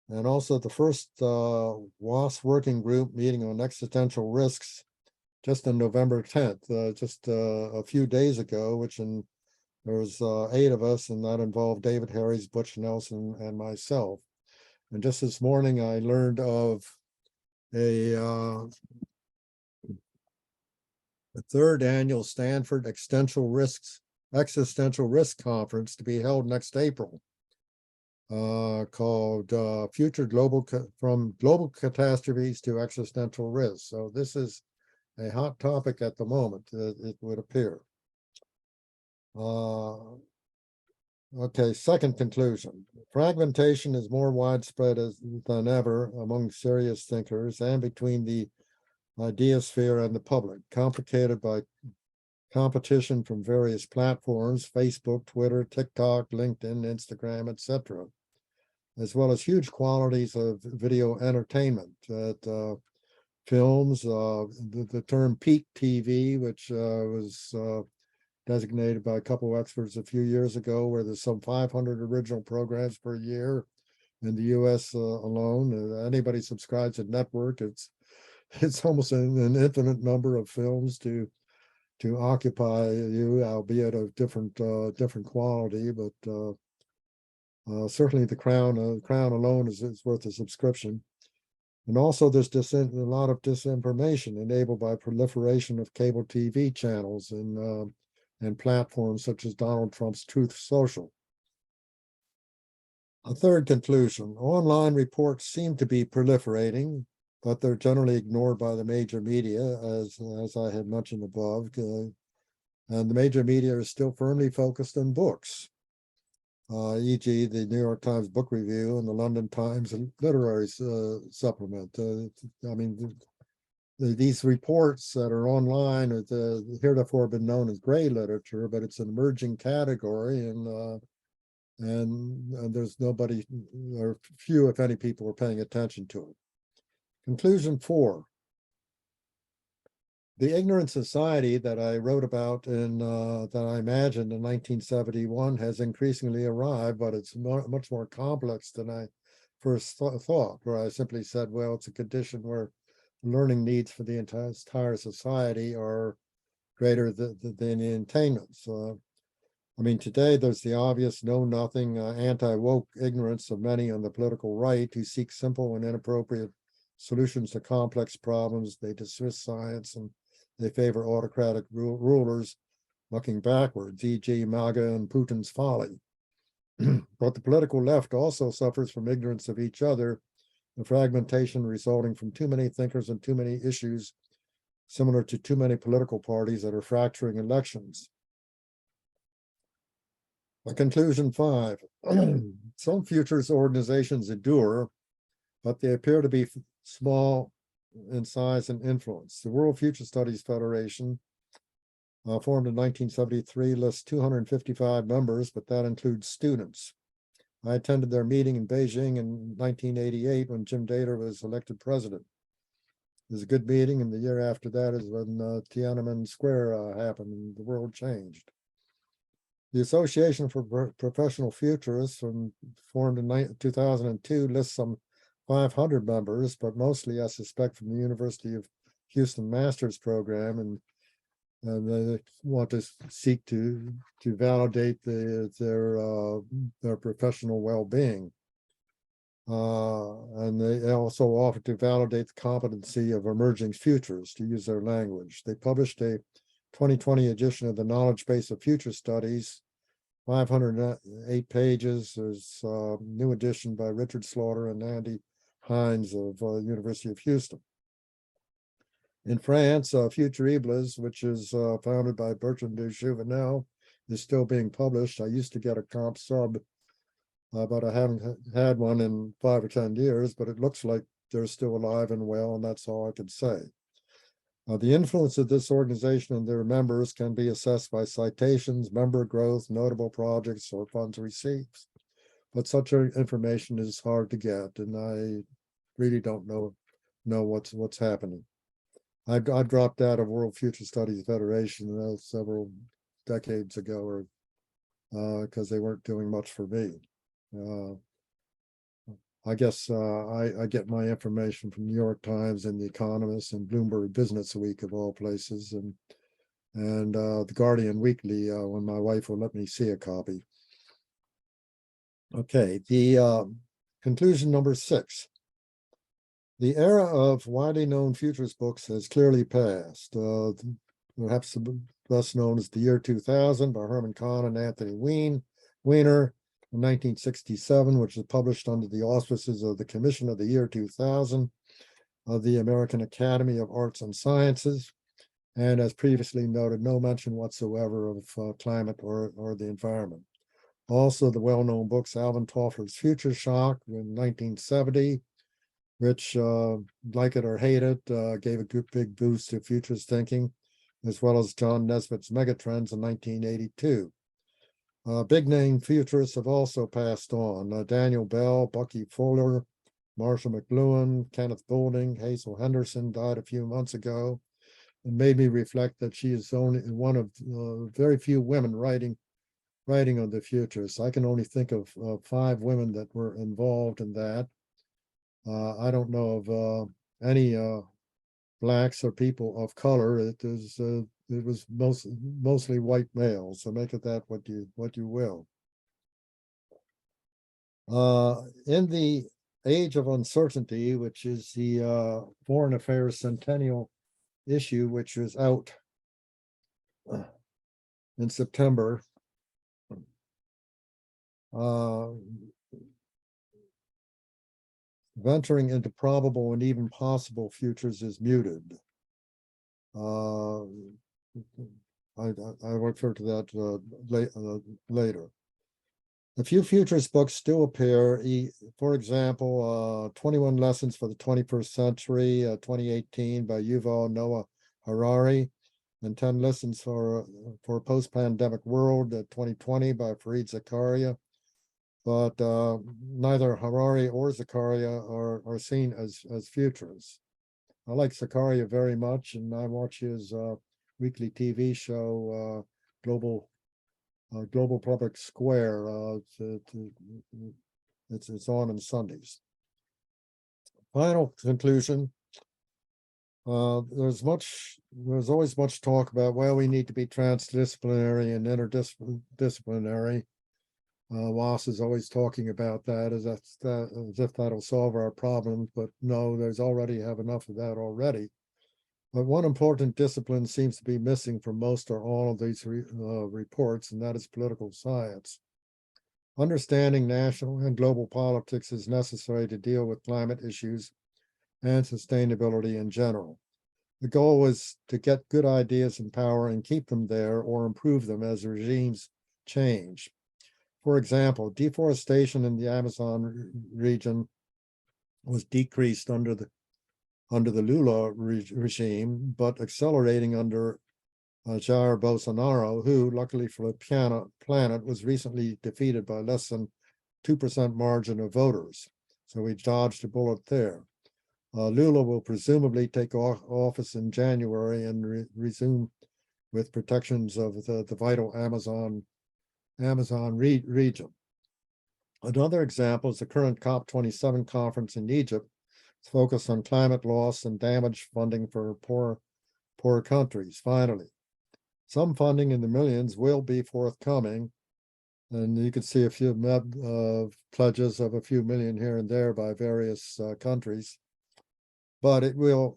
and also the first WASP working group meeting on existential risks just on November 10th, just a few days ago, there was 8 of us, and that involved David Harries, Butch Nelson, and myself. And just this morning, I learned of a 3rd annual Stanford Existential Risk Conference to be held next April, called From Global Catastrophes to Existential Risks. So this is a hot topic at the moment, it would appear. Okay, second conclusion. Fragmentation is more widespread than ever among serious thinkers and between the idea sphere and the public, complicated by competition from various platforms, Facebook, Twitter, TikTok, LinkedIn, Instagram, etc., as well as huge quantities of video entertainment. Films, the term peak TV, which was designated by a couple of experts a few years ago, where there's some 500 original programs per year in the US alone. Anybody subscribes to network, it's almost an infinite number of films to occupy you, albeit of different quality, but certainly the Crown alone is worth a subscription. And also there's a lot of disinformation enabled by proliferation of cable TV channels and platforms such as Donald Trump's Truth Social. A third conclusion: online reports seem to be proliferating, but they're generally ignored by the major media, as I had mentioned above. And the major media is still firmly focused on books, e.g. the New York Times Book Review and the London Times Literary Supplement. I mean, these reports that are online are heretofore been known as gray literature, but it's an emerging category, and there's nobody, or few, if any, people are paying attention to it. Conclusion 4. The ignorant society that I wrote about that I imagined in 1971 has increasingly arrived, but it's much more complex than I first thought, where I simply said, well, it's a condition where learning needs for the entire society are greater than the attainments. I mean, today there's the obvious know-nothing, anti-woke ignorance of many on the political right who seek simple and inappropriate solutions to complex problems. They dismiss science and they favor autocratic rulers looking backwards, e.g. MAGA and Putin's folly. But the political left also suffers from ignorance of each other, the fragmentation resulting from too many thinkers and too many issues, similar to too many political parties that are fracturing elections. Conclusion 5. Some futures organizations endure, but they appear to be small in size and influence. The World Future Studies Federation, formed in 1973, lists 255 members, but that includes students. I attended their meeting in Beijing in 1988 when Jim Dator was elected president. It was a good meeting, and the year after that is when Tiananmen Square happened and the world changed. The Association for Professional Futurists, formed in 2002, lists some 500 members, but mostly, I suspect, from the University of Houston Master's Program, and they want to seek to validate their professional well-being. And they also offer to validate the competency of emerging futurists, to use their language. They published a 2020 edition of the Knowledge Base of Future Studies, 508 pages. There's a new edition by Richard Slaughter and Andy Hines of University of Houston. In France, Futuribles, which is founded by Bertrand de Jouvenel, is still being published. I used to get a comp sub, but I haven't had one in 5 or 10 years, but it looks like they're still alive and well, and that's all I can say. The influence of this organization and their members can be assessed by citations, member growth, notable projects, or funds received. But such information is hard to get, and I really don't know what's happening. I dropped out of World Future Studies Federation several decades ago, because they weren't doing much for me. I guess I get my information from New York Times and The Economist and Bloomberg Business Week, of all places, and The Guardian Weekly, when my wife will let me see a copy. Okay, the conclusion number 6. The era of widely known futurist books has clearly passed. Perhaps best known as The Year 2000 by Herman Kahn and Anthony Weiner in 1967, which was published under the auspices of the Commission of the Year 2000 of the American Academy of Arts and Sciences. And as previously noted, no mention whatsoever of climate or the environment. Also, the well-known books Alvin Toffler's Future Shock in 1970, which, like it or hate it, gave a big boost to futurist thinking, as well as John Nesbitt's Megatrends in 1982. Big name futurists have also passed on. Daniel Bell, Bucky Fuller, Marshall McLuhan, Kenneth Boulding, Hazel Henderson died a few months ago, and made me reflect that she is only one of very few women writing on the futurists. I can only think of 5 women that were involved in that. I don't know of any blacks or people of color. It was mostly white males. So make it that what you will. In the age of uncertainty, which is the Foreign Affairs Centennial issue, which was out in September, venturing into probable and even possible futures is muted. I refer to that later. A few futurist books still appear. For example, 21 Lessons for the 21st Century, 2018 by Yuval Noah Harari, and 10 Lessons for a Post-Pandemic World, 2020 by Fareed Zakaria. But neither Harari or Zakaria are seen as futurists. I like Zakaria very much, and I watch his weekly TV show, Global Public Square. It's on Sundays. Final conclusion. There's always much talk about, well, we need to be transdisciplinary and interdisciplinary. Wass is always talking about that as if that'll solve our problems, but no, there's already have enough of that already. But one important discipline seems to be missing from most or all of these reports, and that is political science. Understanding national and global politics is necessary to deal with climate issues and sustainability in general. The goal is to get good ideas in power and keep them there or improve them as regimes change. For example, deforestation in the Amazon region was decreased under the Lula regime, but accelerating under Jair Bolsonaro, who, luckily for the planet, was recently defeated by less than 2% margin of voters. So we dodged a bullet there. Lula will presumably take office in January and resume with protections of the vital Amazon region. Another example is the current COP27 conference in Egypt. It's focused on climate loss and damage funding for poor countries. Finally, some funding in the millions will be forthcoming, and you can see a few pledges of a few million here and there by various countries, but it will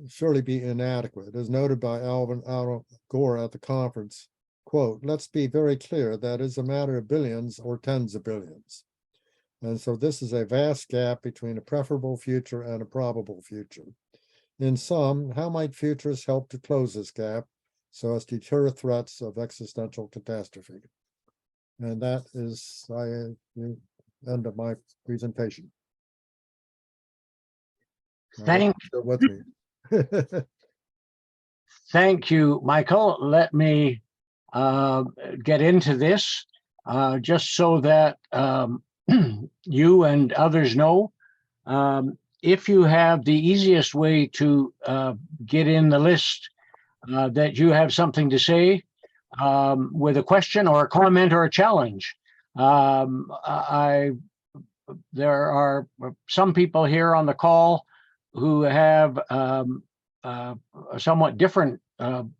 surely be inadequate. As noted by Al Gore at the conference, quote, "Let's be very clear, that is a matter of billions or tens of billions." And so this is a vast gap between a preferable future and a probable future. In sum, how might futurists help to close this gap so as to deter threats of existential catastrophe? And that is the end of my presentation. Thank you, Michael. Let me get into this just so that you and others know. If you have the easiest way to get in the list that you have something to say with a question or a comment or a challenge. There are some people here on the call who have a somewhat different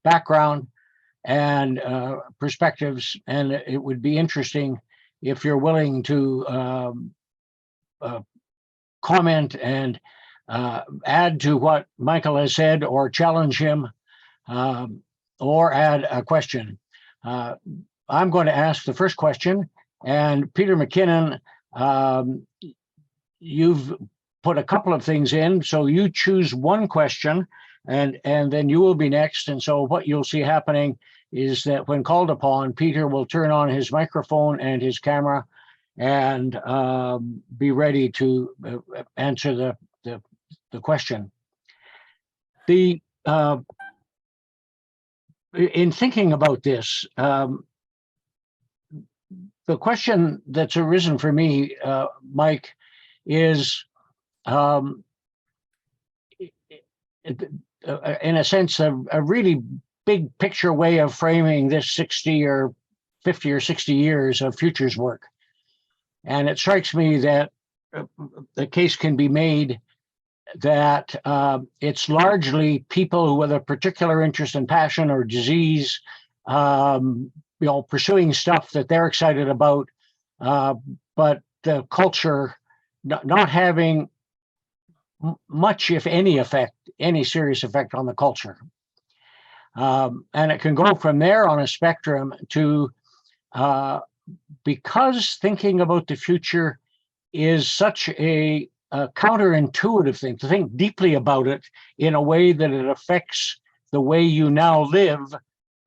background and perspectives, and it would be interesting if you're willing to comment and add to what Michael has said, or challenge him, or add a question. I'm going to ask the first question, and Peter McKinnon, you've put a couple of things in, so you choose one question, and then you will be next. And so what you'll see happening is that when called upon, Peter will turn on his microphone and his camera and be ready to answer the question. The in thinking about this, the question that's arisen for me, Mike, is in a sense, a really big picture way of framing this 60 or 50 or 60 years of futures work. And it strikes me that the case can be made that it's largely people with a particular interest and passion or disease, pursuing stuff that they're excited about, but the culture not having much, if any effect, any serious effect on the culture. And it can go from there on a spectrum to, because thinking about the future is such a counterintuitive thing, to think deeply about it in a way that it affects the way you now live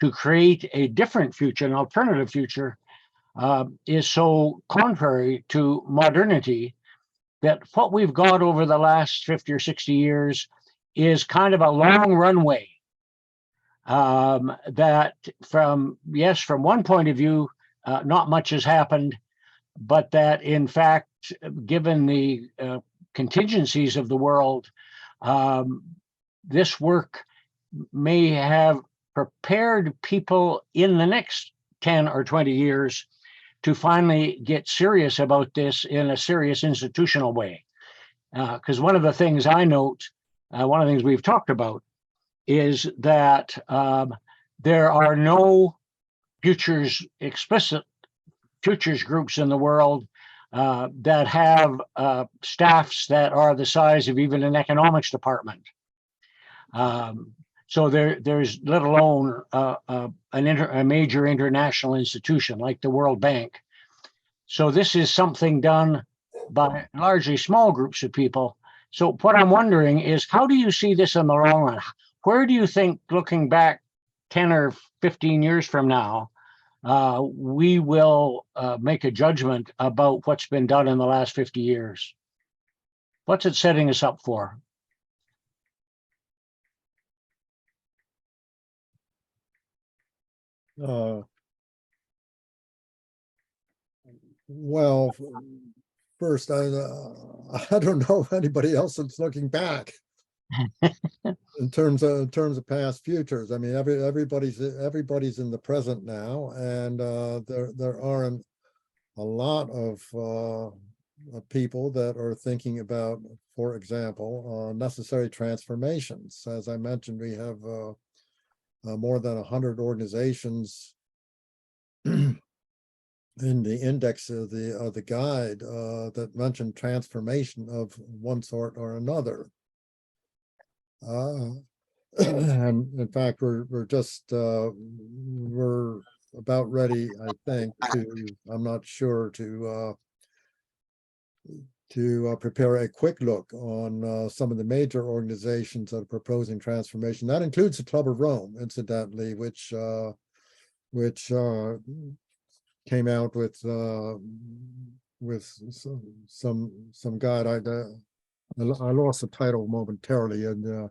to create a different future, an alternative future, is so contrary to modernity that what we've got over the last 50 or 60 years is kind of a long runway. That from one point of view, not much has happened, but that in fact, given the contingencies of the world, this work may have prepared people in the next 10 or 20 years to finally get serious about this in a serious institutional way. Because one of the things I note, one of the things we've talked about, is that there are no explicit futures groups in the world that have staffs that are the size of even an economics department. So there's let alone a major international institution like the World Bank. So this is something done by largely small groups of people. So what I'm wondering is, how do you see this in the long run? Where do you think, looking back 10 or 15 years from now, we will make a judgment about what's been done in the last 50 years? What's it setting us up for? Well, first, I don't know if anybody else is looking back in terms of past futures. I mean, everybody's in the present now, and there aren't a lot of people that are thinking about, for example, necessary transformations. As I mentioned, we have more than 100 organizations in the index of the guide that mention transformation of one sort or another. And in fact, we're about ready, I think, I'm not sure, to prepare a quick look on some of the major organizations that are proposing transformation. That includes the Club of Rome, incidentally, which came out with some guide. I lost the title momentarily, and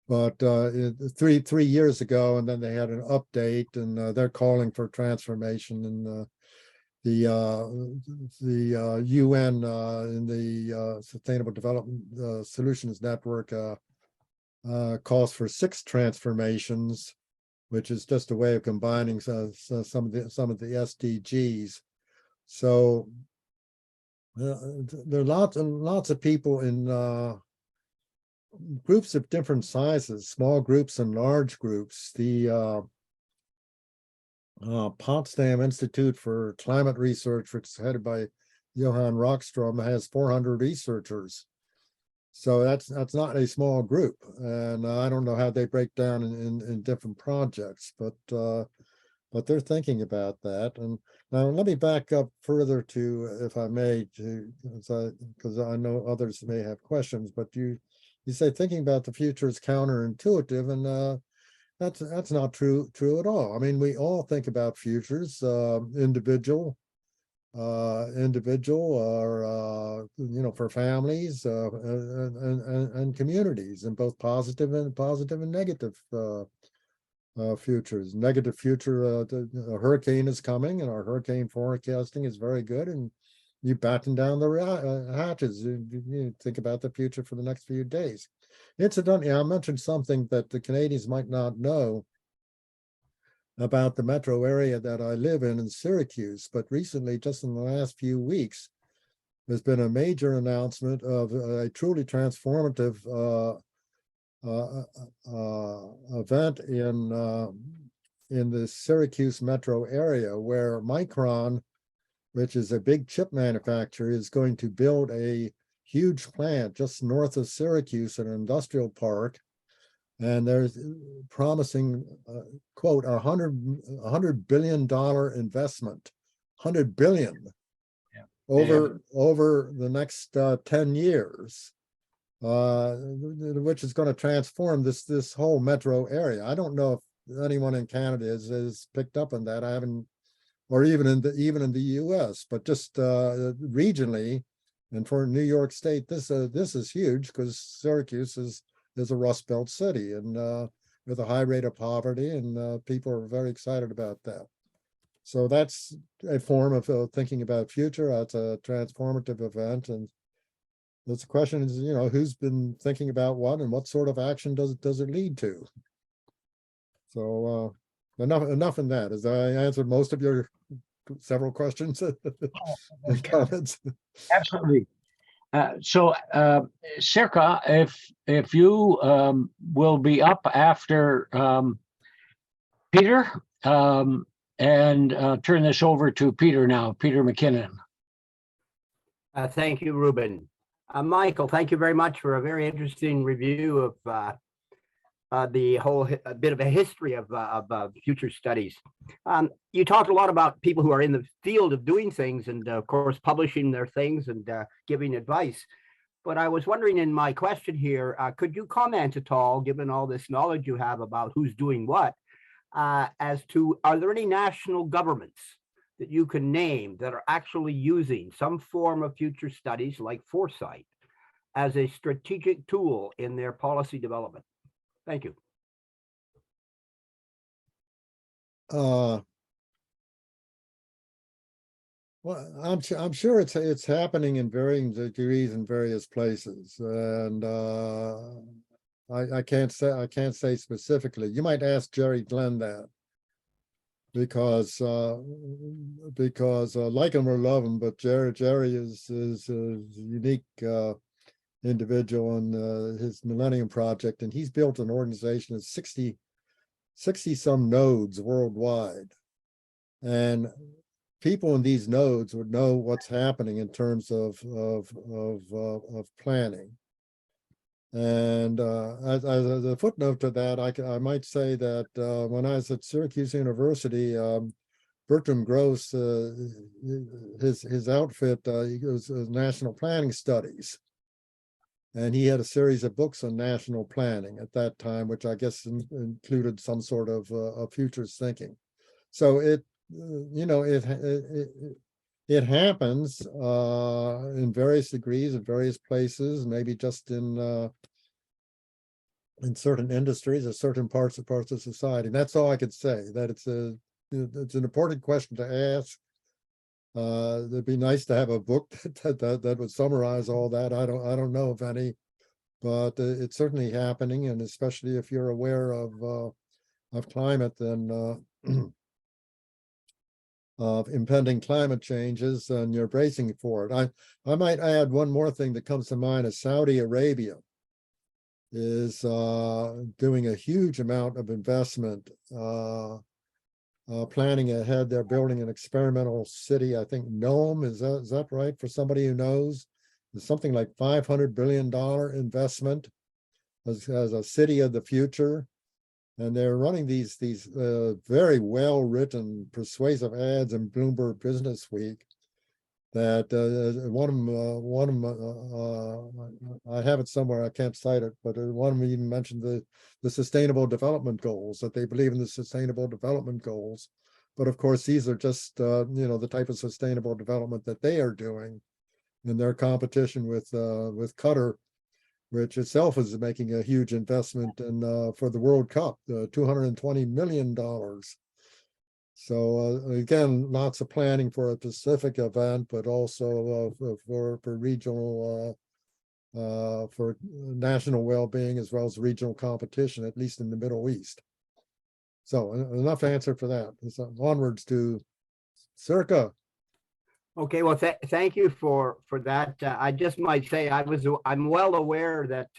but 3 years ago, and then they had an update, and they're calling for transformation. And the UN in the Sustainable Development Solutions Network calls for 6 transformations, which is just a way of combining some of the SDGs. So there are lots and lots of people in groups of different sizes, small groups and large groups. The Potsdam Institute for Climate Research, which is headed by Johan Rockstrom, has 400 researchers. So that's not a small group, and I don't know how they break down in different projects, but they're thinking about that. And now let me back up further to, if I may, because I know others may have questions. But you say thinking about the future is counterintuitive, and that's not true at all. I mean, we all think about futures, individual or for families and communities, in both positive and negative futures. Negative future, a hurricane is coming, and our hurricane forecasting is very good, and you batten down the hatches. You think about the future for the next few days. Incidentally, I mentioned something that the Canadians might not know about the metro area that I live in Syracuse, but recently, just in the last few weeks, there's been a major announcement of a truly transformative event in the Syracuse metro area, where Micron, which is a big chip manufacturer, is going to build a huge plant just north of Syracuse, an industrial park, and there's promising quote $100 billion investment, 100 billion over the next 10 years. Which is going to transform this whole metro area. I don't know if anyone in Canada has picked up on that. I haven't, or even in the U.S., but just regionally, and for New York State, this is huge, because Syracuse is a Rust Belt city, and with a high rate of poverty, and people are very excited about that. So that's a form of thinking about future. It's a transformative event, and the question is, who's been thinking about what, and what sort of action does it lead to? So enough in that. As I answered most of your several questions and comments. Absolutely. So, Sirka, if you will be up after Peter, and turn this over to Peter now, Peter McKinnon. Thank you, Ruben. Michael, thank you very much for a very interesting review of the whole bit of a history of future studies. You talked a lot about people who are in the field of doing things, and of course publishing their things and giving advice. But I was wondering, in my question here, could you comment at all, given all this knowledge you have about who's doing what, as to, are there any national governments that you can name that are actually using some form of future studies like foresight as a strategic tool in their policy development? Thank you. Well, I'm sure it's happening in varying degrees in various places, and I can't say specifically. You might ask Jerry Glenn that, because like him or love him, but Jerry is a unique individual in his Millennium Project, and he's built an organization of 60 some nodes worldwide, and people in these nodes would know what's happening in terms of planning. And as a footnote to that, I might say that when I was at Syracuse University, Bertram Gross, his outfit, he was National Planning Studies, and he had a series of books on national planning at that time, which I guess included some sort of futures thinking. So it happens in various degrees in various places, maybe just in certain industries or certain parts of society. And that's all I could say. That it's an important question to ask. It'd be nice to have a book that would summarize all that. I don't know of any, but it's certainly happening, and especially if you're aware of climate, then of impending climate changes, and you're bracing for it. I might add one more thing that comes to mind is Saudi Arabia is doing a huge amount of investment, planning ahead. They're building an experimental city. I think Nome, is that right? For somebody who knows, there's something like $500 billion investment as a city of the future. And they're running these very well-written, persuasive ads in Bloomberg Business Week. That one of them, I have it somewhere, I can't cite it, but one of them even mentioned the Sustainable Development Goals, that they believe in the Sustainable Development Goals. But of course, these are just the type of sustainable development that they are doing in their competition with Qatar which itself is making a huge investment in for the World Cup, $220 million. So again, lots of planning for a Pacific event, but also for regional, for national well-being as well as regional competition, at least in the Middle East. So enough answer for that. So onwards to Circa. Okay, well, thank you for that. I just might say I'm well aware that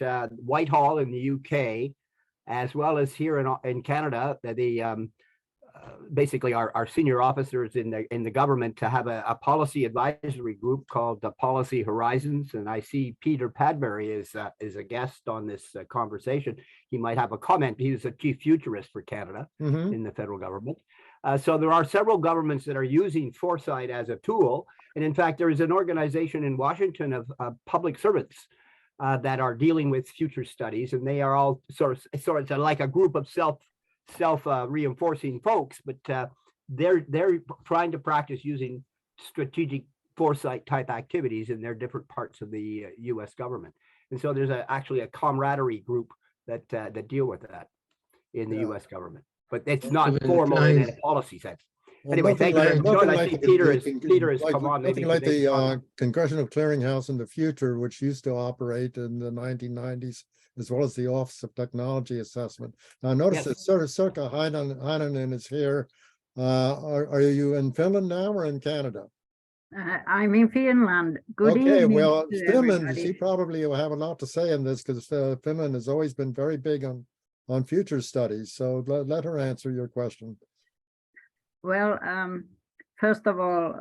Whitehall in the UK, as well as here in Canada, that basically our senior officers in the government to have a policy advisory group called the Policy Horizons, and I see Peter Padbury is a guest on this conversation. He might have a comment. He's a chief futurist for Canada in the federal government. So there are several governments that are using foresight as a tool. And in fact, there is an organization in Washington of public servants that are dealing with future studies. And they are all sort of like a group of self-reinforcing folks, but they're trying to practice using strategic foresight type activities in their different parts of the US government. And so there's actually a camaraderie group that deal with that in the US government. But it's not formal in a policy sense. Well, anyway, thank you. Good. I see Peter has come on. Maybe like the Congressional Clearinghouse in the future, which used to operate in the 1990s, as well as the Office of Technology Assessment. Now, notice that sort of Circa Heinonen is here. Are you in Finland now or in Canada? I'm in Finland. Good evening. Okay, well, Finland, everybody. she probably will have a lot to say in this because Finland has always been very big on future studies. So let her answer your question. Well, first of all,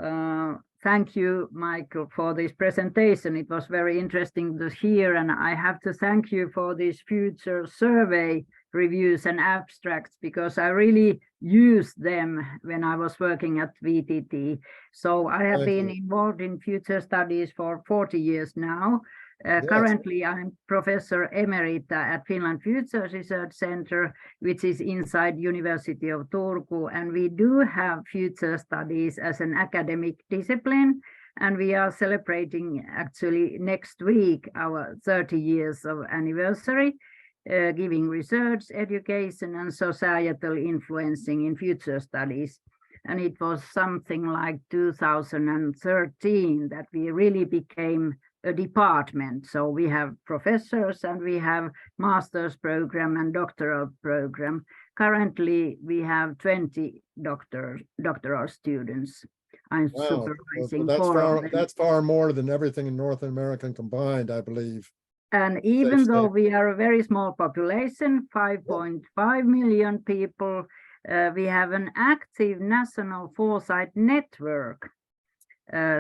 thank you, Michael, for this presentation. It was very interesting to hear, and I have to thank you for these future survey reviews and abstracts because I really used them when I was working at VTT. So I have been involved in future studies for 40 years now. Currently, I'm Professor Emerita at Finland Future Research Center, which is inside University of Turku, and we do have future studies as an academic discipline, and we are celebrating actually next week our 30 years of anniversary, giving research, education, and societal influencing in future studies. And it was something like 2013 that we really became a department. So we have professors and we have master's program and doctoral program. Currently, we have 20 doctoral students. I'm supervising. Well, that's far more than everything in North America combined, I believe. And even though we are a very small population, 5.5 million people, we have an active national foresight network.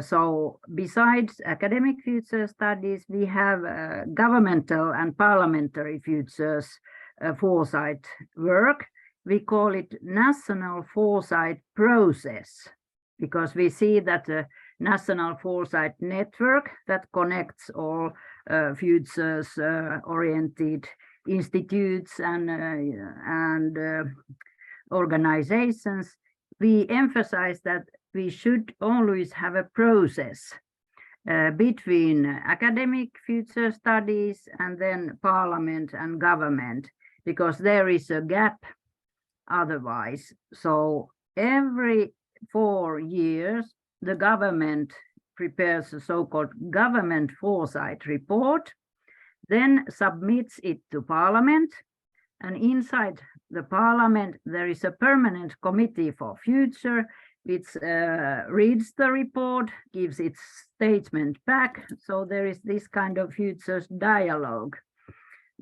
So besides academic future studies, we have governmental and parliamentary futures foresight work. We call it National Foresight Process, because we see that the National Foresight Network that connects all futures oriented institutes and organizations, we emphasize that we should always have a process between academic future studies and then parliament and government, because there is a gap otherwise. So every 4 years, the government prepares a so-called government foresight report, then submits it to parliament, and inside the parliament, there is a permanent committee for future, which reads the report, gives its statement back. So there is this kind of futures dialogue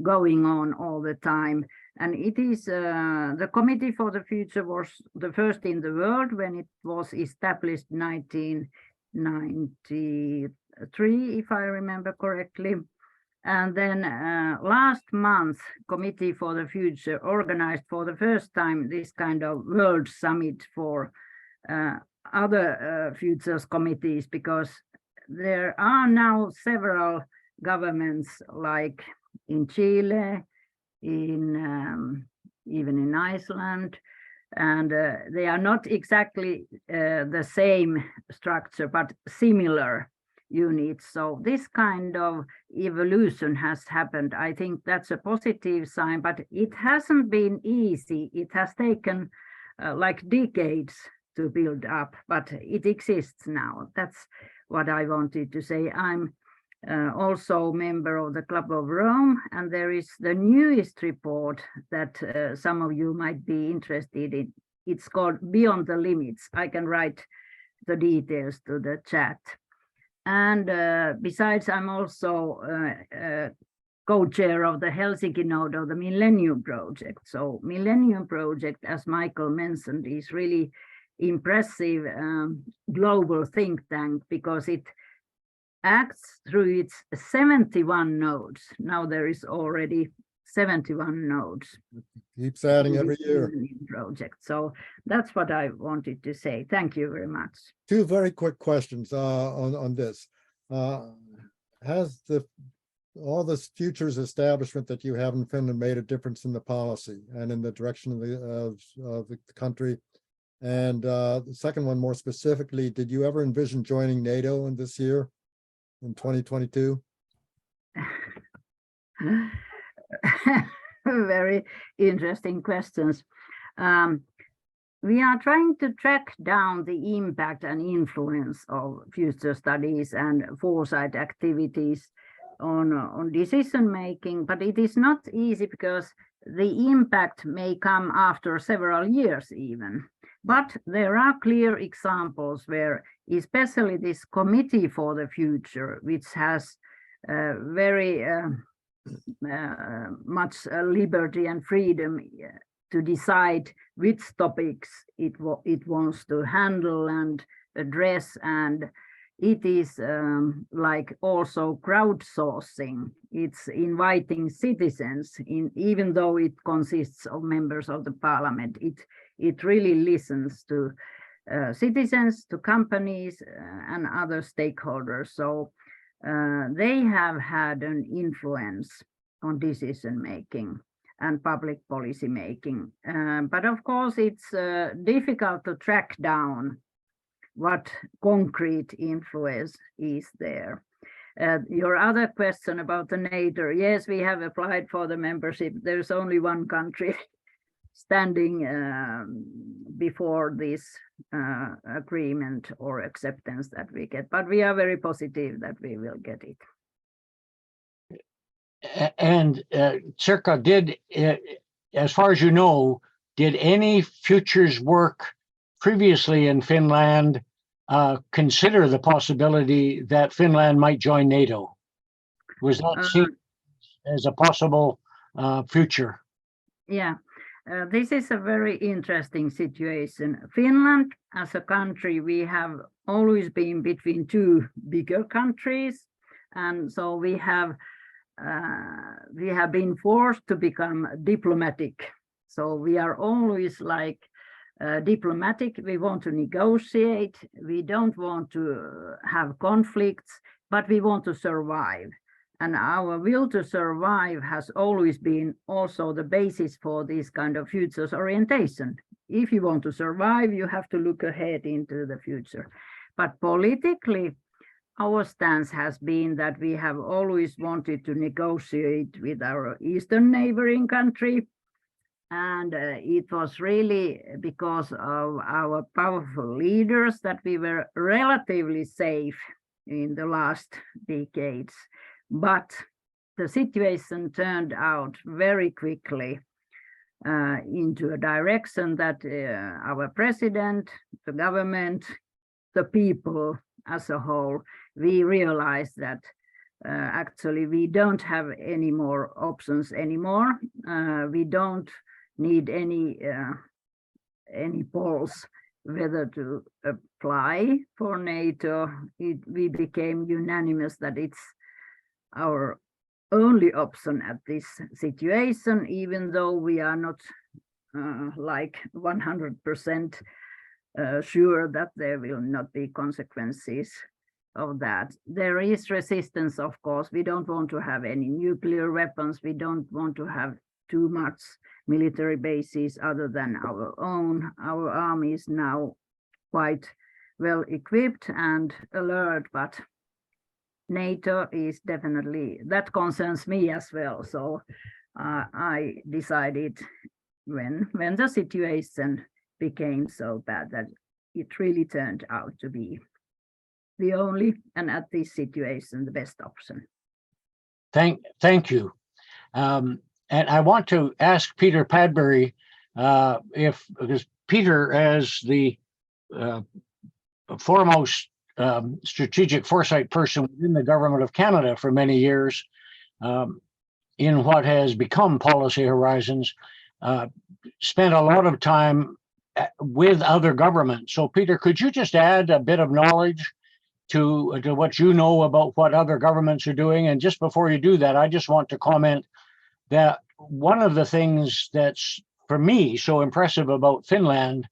going on all the time. And it is the Committee for the Future was the first in the world when it was established 1993, if I remember correctly. And then last month, Committee for the Future organized for the first time this kind of world summit for other futures committees, because there are now several governments, like in Chile, even in Iceland, and they are not exactly the same structure, but similar. units. So this kind of evolution has happened. I think that's a positive sign, but it hasn't been easy. It has taken like decades to build up, but it exists now. That's what I wanted to say. I'm also member of the Club of Rome, and there is the newest report that some of you might be interested in. It's called Beyond the Limits. I can write the details to the chat. And besides, I'm also co-chair of the Helsinki node of the Millennium Project. So Millennium Project, as Michael mentioned, is really impressive global think tank because it acts through its 71 nodes. Now there is already 71 nodes. Keeps adding every year. Project. So that's what I wanted to say. Thank you very much. Two very quick questions on this. Has all this futures establishment that you have in Finland made a difference in the policy and in the direction of the country? And the second one, more specifically, did you ever envision joining NATO in this year, in 2022? Very interesting questions. We are trying to track down the impact and influence of future studies and foresight activities on decision making, but it is not easy because the impact may come after several years even. But there are clear examples where, especially this Committee for the Future, which has very much liberty and freedom to decide which topics it wants to handle and address, and it is like also crowdsourcing. It's inviting citizens in, even though it consists of members of the parliament. It really listens to citizens, to companies, and other stakeholders. So they have had an influence on decision making and public policy making. But of course, it's difficult to track down what concrete influence is there. Your other question about the NATO, yes, we have applied for the membership. There's only one country standing before this agreement or acceptance that we get, but we are very positive that we will get it. And Circa, as far as you know, did any futures work previously in Finland consider the possibility that Finland might join NATO? Was that seen as a possible future? Yeah. This is a very interesting situation. Finland, as a country, we have always been between two bigger countries, and so we have been forced to become diplomatic. So we are always like diplomatic. We want to negotiate. We don't want to have conflicts, but we want to survive. And our will to survive has always been also the basis for this kind of futures orientation. If you want to survive, you have to look ahead into the future. But politically, our stance has been that we have always wanted to negotiate with our eastern neighboring country. And it was really because of our powerful leaders that we were relatively safe in the last decades. But the situation turned out very quickly into a direction that our president, the government, the people as a whole, we realized that actually we don't have any more options anymore. We don't need any polls whether to apply for NATO. We became unanimous that it's our only option at this situation, even though we are not like 100% sure that there will not be consequences of that. There is resistance, of course. We don't want to have any nuclear weapons. We don't want to have too much military bases other than our own. Our army is now quite well equipped and alert, but NATO is definitely, that concerns me as well. So I decided when the situation became so bad that it really turned out to be the only, and at this situation, the best option. Thank you. And I want to ask Peter Padbury because Peter, as the foremost strategic foresight person within the government of Canada for many years, in what has become Policy Horizons, spent a lot of time with other governments. So Peter, could you just add a bit of knowledge to what you know about what other governments are doing? And just before you do that, I just want to comment that one of the things that's, for me, so impressive about Finland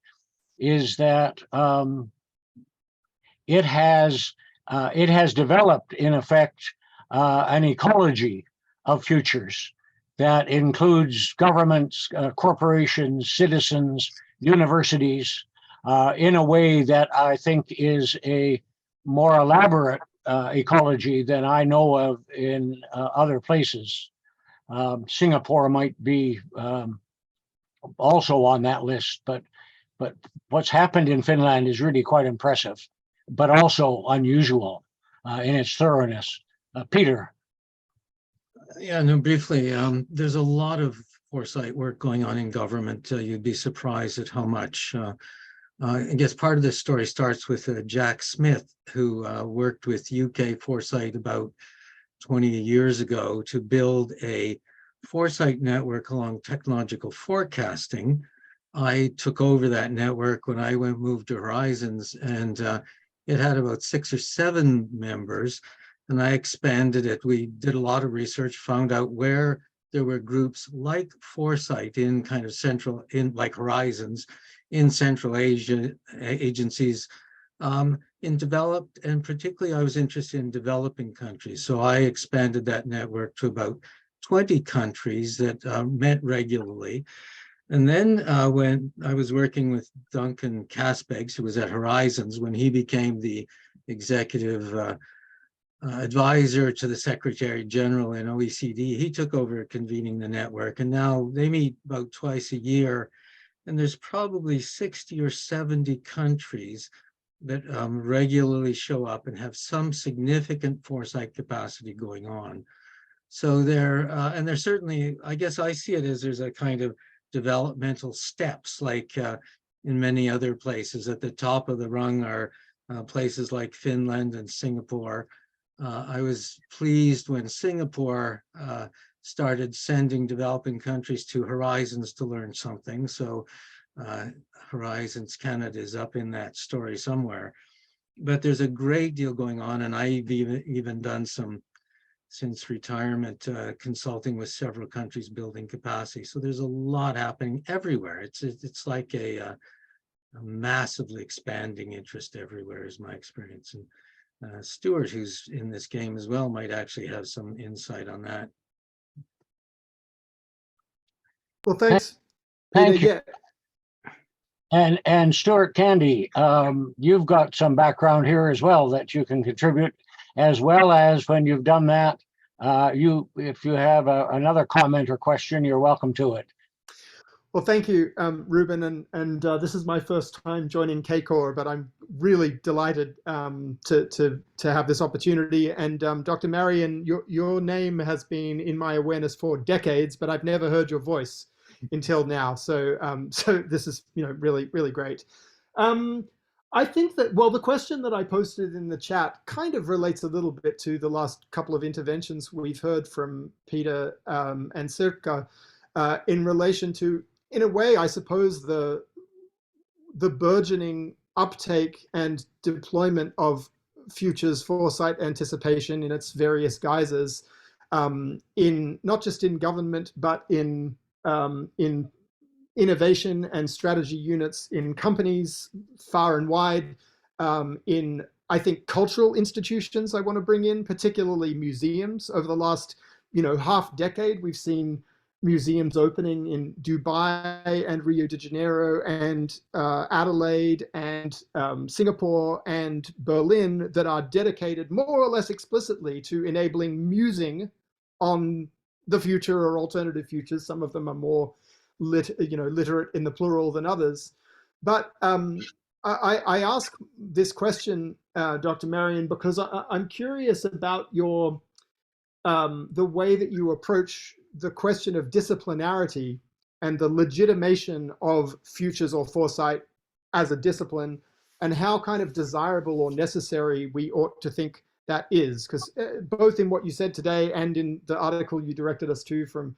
is that it has developed, in effect, an ecology of futures that includes governments, corporations, citizens, universities, in a way that I think is a more elaborate ecology than I know of in other places. Singapore might be also on that list, but what's happened in Finland is really quite impressive, but also unusual in its thoroughness. Peter. Yeah, no, briefly, there's a lot of foresight work going on in government. You'd be surprised at how much. I guess part of this story starts with Jack Smith, who worked with UK Foresight about 20 years ago to build a foresight network along technological forecasting. I took over that network when I moved to Horizons, and it had about 6 or 7 members, and I expanded it. We did a lot of research, found out where there were groups like Foresight in kind of central, in like Horizons, in Central Asia agencies, in developed, and particularly I was interested in developing countries. So I expanded that network to about 20 countries that met regularly. And then when I was working with Duncan Caspegs, who was at Horizons, when he became the executive advisor to the Secretary General in OECD, he took over convening the network. And now they meet about twice a year. And there's probably 60 or 70 countries that regularly show up and have some significant foresight capacity going on. So and there's certainly, I guess I see it as there's a kind of developmental steps, like in many other places. At the top of the rung are places like Finland and Singapore. I was pleased when Singapore started sending developing countries to Horizons to learn something. So Horizons Canada is up in that story somewhere. But there's a great deal going on, and I've even done some, since retirement, consulting with several countries building capacity. So there's a lot happening everywhere. It's like a massively expanding interest everywhere is my experience. And Stuart, who's in this game as well, might actually have some insight on that. Well, thanks. Thank Peter. you. And Stuart Candy, you've got some background here as well that you can contribute, as well as when you've done that, if you have another comment or question, you're welcome to it. Well, thank you, Ruben, and this is my first time joining CACOR, but I'm really delighted to have this opportunity. And Dr. Marien, your name has been in my awareness for decades, but I've never heard your voice until now. So so this is really, really great. I think that, well, the question that I posted in the chat kind of relates a little bit to the last couple of interventions we've heard from Peter and Sirka in relation to, in a way, I suppose, the burgeoning uptake and deployment of futures foresight anticipation in its various guises, in not just in government, but in innovation and strategy units in companies far and wide, in, I think, cultural institutions I want to bring in, particularly museums. Over the last half decade, we've seen museums opening in Dubai and Rio de Janeiro and Adelaide and Singapore and Berlin that are dedicated more or less explicitly to enabling musing on the future or alternative futures. Some of them are more literate in the plural than others. But I ask this question, Dr. Marien, because I'm curious about your the way that you approach the question of disciplinarity and the legitimation of futures or foresight as a discipline, and how kind of desirable or necessary we ought to think that is. Because both in what you said today and in the article you directed us to from,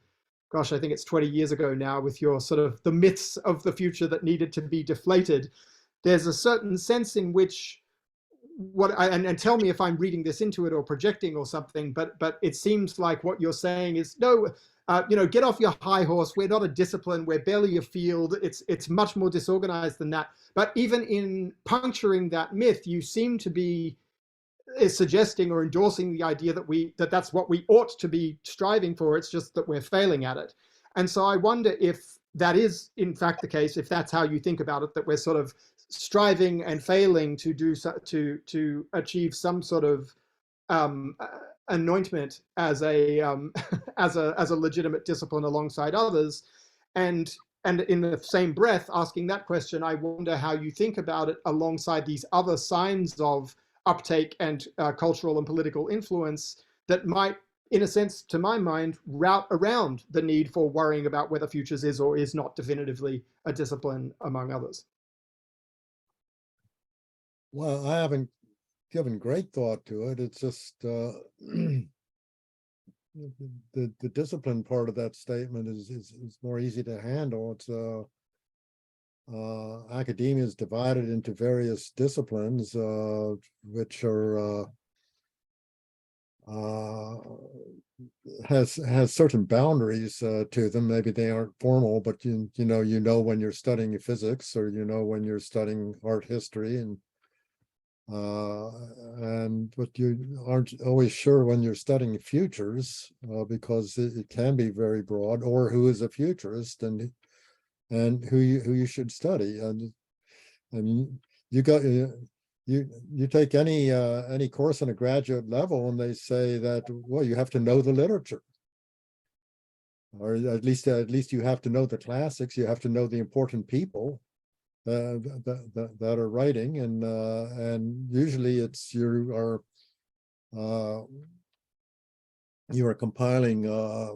gosh, I think it's 20 years ago now, with your sort of the myths of the future that needed to be deflated, there's a certain sense in which and tell me if I'm reading this into it or projecting or something, but it seems like what you're saying is, no, get off your high horse. We're not a discipline. We're barely a field. It's much more disorganized than that. But even in puncturing that myth, you seem to be suggesting or endorsing the idea that that's what we ought to be striving for. It's just that we're failing at it. And so I wonder if that is in fact the case, if that's how you think about it, that we're sort of striving and failing to do to achieve some sort of anointment as a as a legitimate discipline alongside others, and in the same breath asking that question, I wonder how you think about it alongside these other signs of uptake and cultural and political influence that might, in a sense, to my mind, route around the need for worrying about whether futures is or is not definitively a discipline, among others. Well, I haven't given great thought to it. It's just the discipline part of that statement is more easy to handle. It's academia is divided into various disciplines, which are has certain boundaries to them. Maybe they aren't formal, but you know when you're studying physics, or when you're studying art history, but you aren't always sure when you're studying futures, because it can be very broad, or who is a futurist and who you should study. And I mean, you take any course on a graduate level, and they say that, well, you have to know the literature, or at least you have to know the classics. You have to know the important people that are writing, and usually it's you are compiling a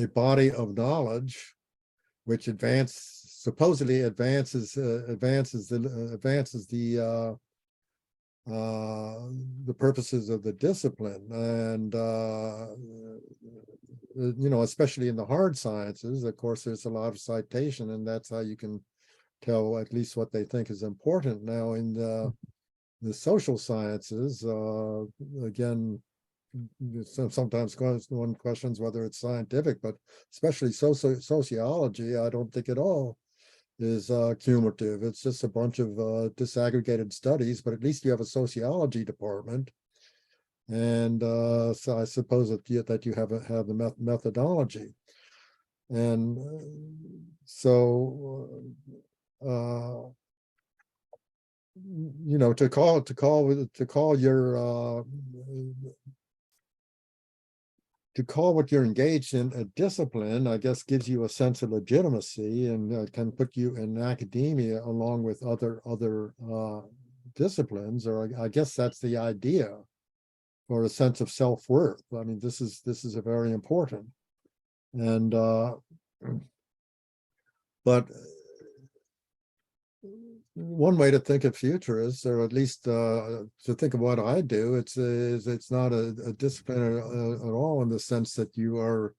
body of knowledge which supposedly advances the purposes of the discipline. And especially in the hard sciences, of course, there's a lot of citation, and that's how you can tell at least what they think is important. Now in the social sciences, again, sometimes one questions whether it's scientific, but especially sociology, I don't think at all is cumulative. It's just a bunch of disaggregated studies, but at least you have a sociology department. And so I suppose that you have the methodology. And so to call what you're engaged in a discipline, I guess, gives you a sense of legitimacy, and can put you in academia along with other disciplines, or I guess that's the idea, or a sense of self-worth. I mean, this is a very important. And but one way to think of futurists, or at least to think of what I do, it's not a discipline at all, in the sense that you are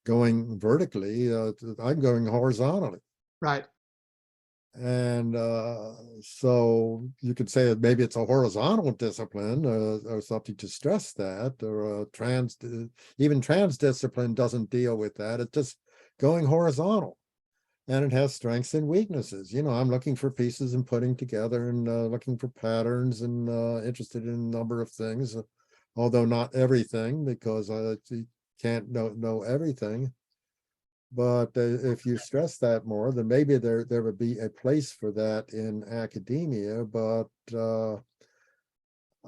going vertically. I'm going horizontally. Right. And so you could say that maybe it's a horizontal discipline, or something to stress that, or even transdiscipline doesn't deal with that. It's just going horizontal. And it has strengths and weaknesses. I'm looking for pieces and putting together, and looking for patterns, and interested in a number of things, although not everything, because you can't know everything. But if you stress that more, then maybe there would be a place for that in academia. But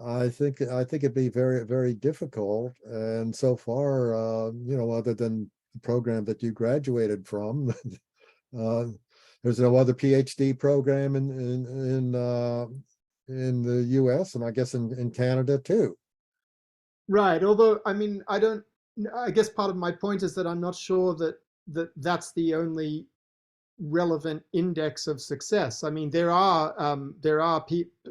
I think it'd be very, very difficult. And so far, other than the program that you graduated from, there's no other PhD program in the U.S. and I guess in Canada too. Right. Although, I mean, I guess part of my point is that I'm not sure that's the only relevant index of success. I mean, there are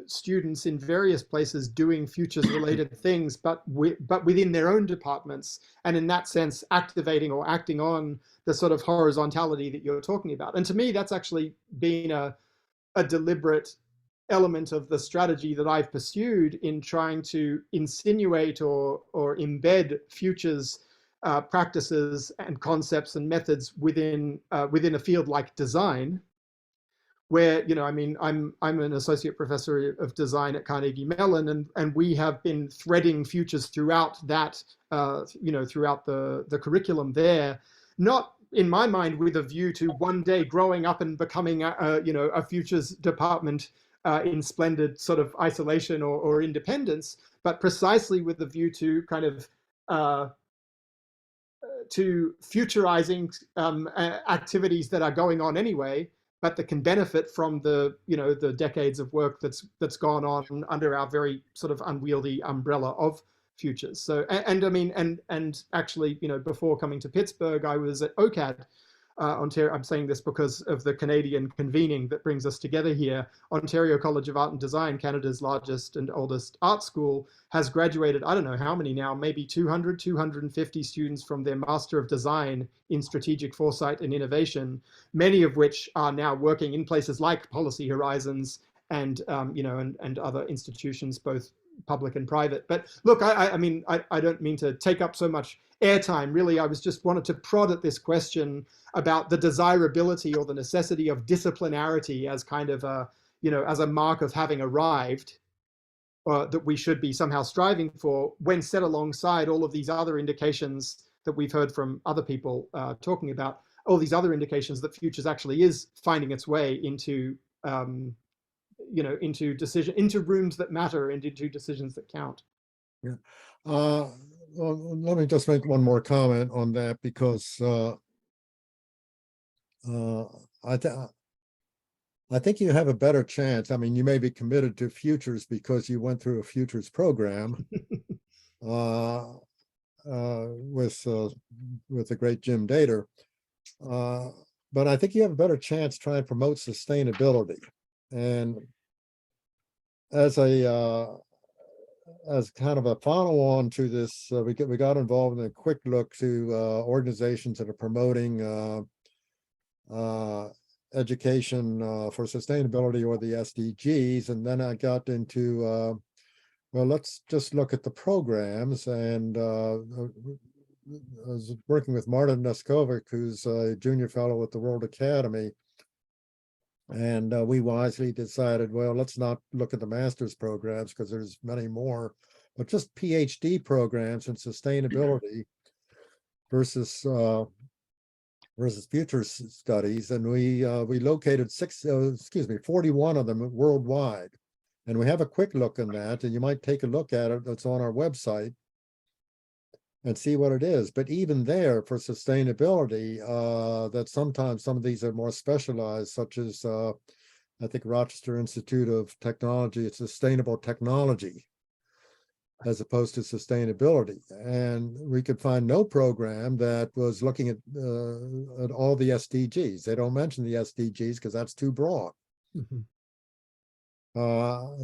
students in various places doing futures related things, but within their own departments, and in that sense, activating or acting on the sort of horizontality that you're talking about. And to me, that's actually been a deliberate element of the strategy that I've pursued in trying to insinuate or embed futures practices and concepts and methods within a field like design, where I mean I'm an associate professor of design at Carnegie Mellon, and we have been threading futures throughout that throughout the curriculum there, not in my mind with a view to one day growing up and becoming a futures department in splendid sort of isolation or independence, but precisely with the view to kind of to futurizing activities that are going on anyway, but that can benefit from the the decades of work that's gone on under our very sort of unwieldy umbrella of futures. So and I mean and actually before coming to Pittsburgh, I was at OCAD. Ontario, I'm saying this because of the Canadian convening that brings us together here. Ontario College of Art and Design, Canada's largest and oldest art school, has graduated, I don't know how many now, maybe 200, 250 students from their Master of Design in Strategic Foresight and Innovation, many of which are now working in places like Policy Horizons and and other institutions, both public and private. But look, I mean, I don't mean to take up so much airtime. Really, I was just wanted to prod at this question about the desirability or the necessity of disciplinarity as kind of a, as a mark of having arrived, that we should be somehow striving for, when set alongside all of these other indications that we've heard from other people talking about, all these other indications that futures actually is finding its way into into rooms that matter and into decisions that count. Yeah. Well, let me just make one more comment on that, because I think you have a better chance. I mean, you may be committed to futures because you went through a futures program with the great Jim Dater, but I think you have a better chance trying to promote sustainability. And as kind of a follow-on to this, we got involved in a quick look to organizations that are promoting education for sustainability, or the SDGs, and then I got into well, let's just look at the programs. And I was working with Martin Neskovic, who's a junior fellow at the World Academy. And we wisely decided, well, let's not look at the master's programs because there's many more, but just PhD programs in sustainability versus future studies. And we located 41 of them worldwide. And we have a quick look in that, and you might take a look at it. That's on our website and see what it is. But even there, for sustainability, that sometimes some of these are more specialized, such as I think Rochester Institute of Technology, it's sustainable technology as opposed to sustainability. And we could find no program that was looking at all the SDGs. They don't mention the SDGs because that's too broad. Mm-hmm.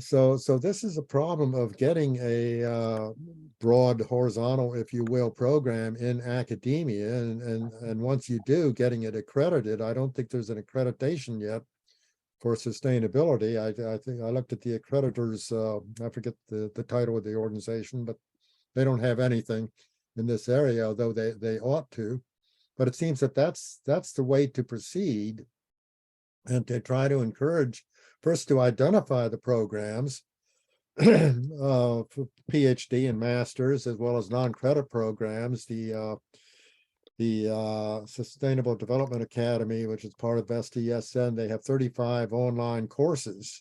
So this is a problem of getting a broad horizontal, if you will, program in academia, and once you do, getting it accredited. I don't think there's an accreditation yet for sustainability. I think I looked at the accreditors. I forget the title of the organization, but they don't have anything in this area, although they ought to. But it seems that that's the way to proceed, and to try to encourage first to identify the programs for PhD and masters, as well as non-credit programs, the the Sustainable Development Academy, which is part of SDSN. They have 35 online courses,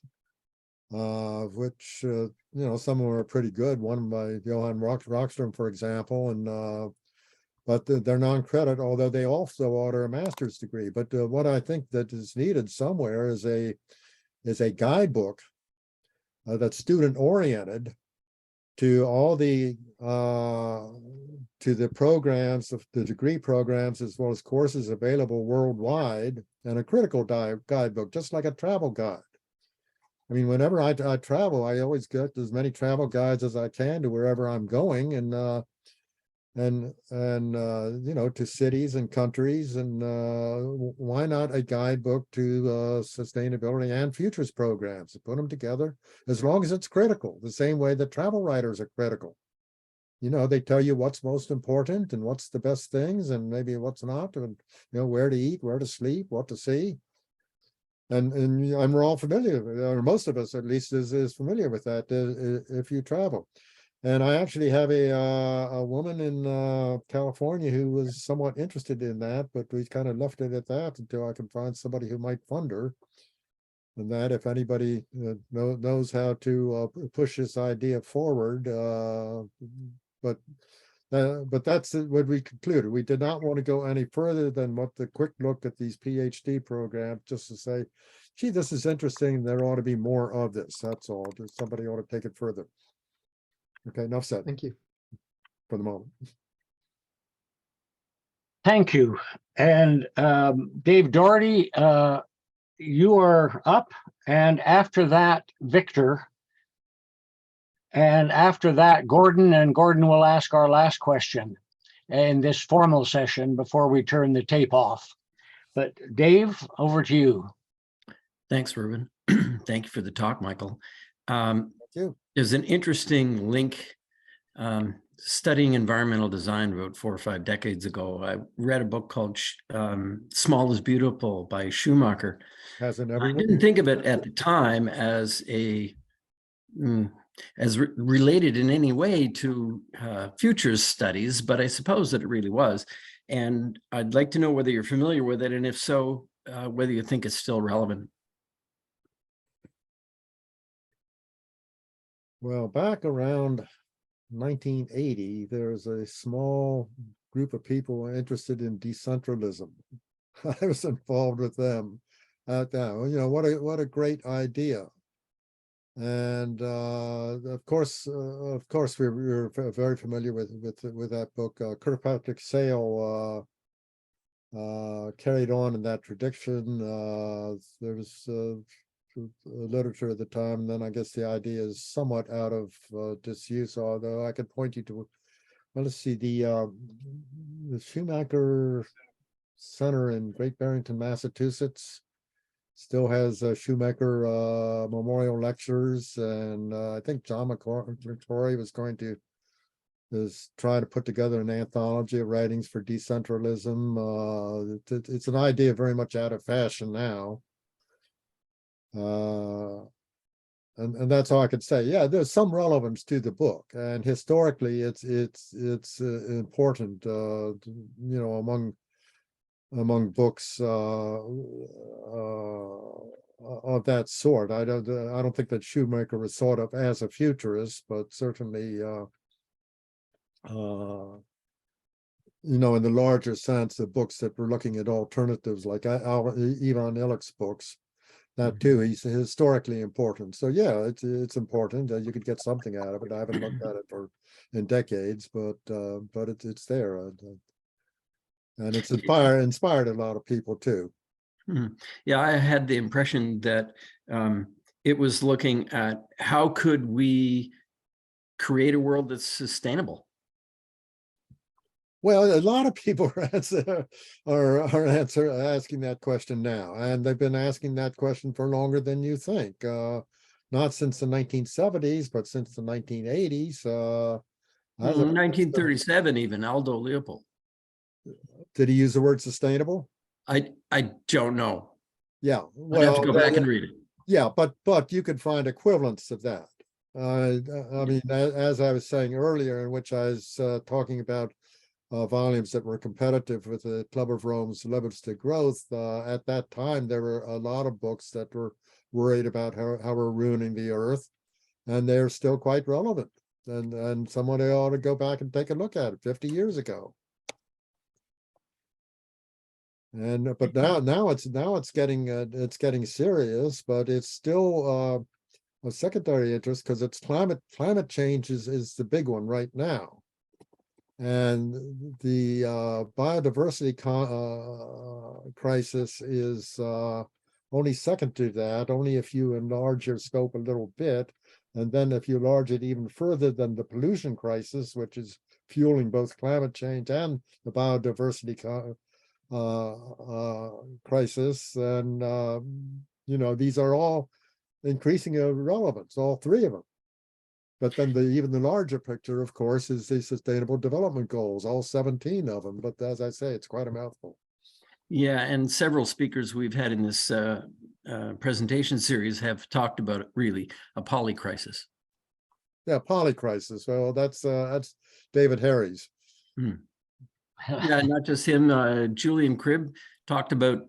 which, you know, some of them are pretty good. One by Johan Rockström, for example, and but they're non-credit, although they also order a master's degree. But what I think that is needed somewhere is a guidebook that's student-oriented to all the programs, the degree programs, as well as courses available worldwide, and a critical guidebook, just like a travel guide. I mean, whenever I travel, I always get as many travel guides as I can to wherever I'm going, and you know, to cities and countries, and why not a guidebook to sustainability and futures programs? Put them together, as long as it's critical, the same way that travel writers are critical. You know, they tell you what's most important and what's the best things, and maybe what's not, and you know, where to eat, where to sleep, what to see. And we're all familiar, or most of us at least is familiar with that if you travel. And I actually have a woman in California who was somewhat interested in that, but we kind of left it at that until I can find somebody who might fund her. And that, if anybody knows how to push this idea forward, but that's what we concluded. We did not want to go any further than what the quick look at these PhD programs, just to say, gee, this is interesting. There ought to be more of this. That's all. Somebody ought to take it further. Okay, enough said. Thank you. For the moment. Thank you. And Dave Doherty, you are up, and after that, Victor. And after that, Gordon, and Gordon will ask our last question in this formal session before we turn the tape off. But Dave, over to you. Thanks, Ruben. Thank you for the talk, Michael. Thank you. There's an interesting link. Studying environmental design wrote 4 or 5 decades ago. I read a book called Small is Beautiful by Schumacher. I didn't think of it at the time as related in any way to futures studies, but I suppose that it really was. And I'd like to know whether you're familiar with it, and if so, whether you think it's still relevant. Well, back around 1980, there was a small group of people interested in decentralism. I was involved with them at that. You know, what a great idea. And of course, we were very familiar with that book. Kirkpatrick Sale carried on in that tradition. There was literature at the time, and then I guess the idea is somewhat out of disuse, although I could point you to, well, let's see, the Schumacher Center in Great Barrington, Massachusetts still has Schumacher memorial lectures, and I think John McCrory was going to try to put together an anthology of writings for decentralism. It's an idea very much out of fashion now. And that's all I could say. Yeah, there's some relevance to the book, and historically it's important, you know, among books of that sort. I don't think that Schumacher was thought of as a futurist, but certainly you know, in the larger sense, the books that were looking at alternatives, like Ivan Illich's books, that too, he's historically important. So yeah, it's important. You could get something out of it. I haven't looked at it in decades, but it's there, and it's inspired a lot of people too. Yeah, I had the impression that it was looking at how could we create a world that's sustainable. Well, a lot of people are asking that question now, and they've been asking that question for longer than you think. Not since the 1970s, but since the 1980s. 1937, even Aldo Leopold. Did he use the word sustainable? I don't know. Yeah, I'd have to go back and read it. Yeah, but you could find equivalents of that. I mean, as I was saying earlier, in which I was talking about volumes that were competitive with the Club of Rome's Limits to Growth. At that time, there were a lot of books that were worried about how we're ruining the earth, and they're still quite relevant. And someone ought to go back and take a look at it 50 years ago. And but now it's getting serious, but it's still a secondary interest because it's climate change is the big one right now. And the biodiversity crisis is only second to that, only if you enlarge your scope a little bit. And then if you enlarge it even further than the pollution crisis, which is fueling both climate change and the biodiversity crisis, and these are all increasing in relevance, all three of them. But then even the larger picture, of course, is the Sustainable Development Goals, all 17 of them. But as I say, it's quite a mouthful. Yeah, and several speakers we've had in this presentation series have talked about really a polycrisis. Yeah, polycrisis. Well, that's David Harry's. Yeah, not just him. Julian Cribb talked about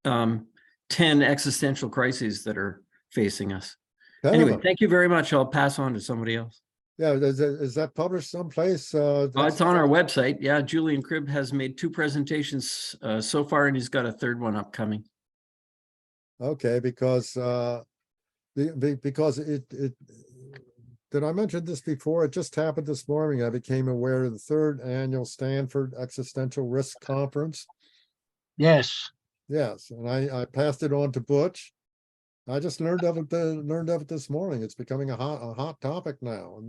10 existential crises that are facing us. Anyway, thank you very much. I'll pass on to somebody else. Yeah, is that published someplace? It's on our website. Yeah, Julian Cribb has made 2 presentations so far, and he's got a 3rd one upcoming. Okay, because it did I mention this before? It just happened this morning. I became aware of the 3rd annual Stanford Existential Risk Conference. Yes. Yes, and I passed it on to Butch. I just learned of it this morning. It's becoming a hot topic now.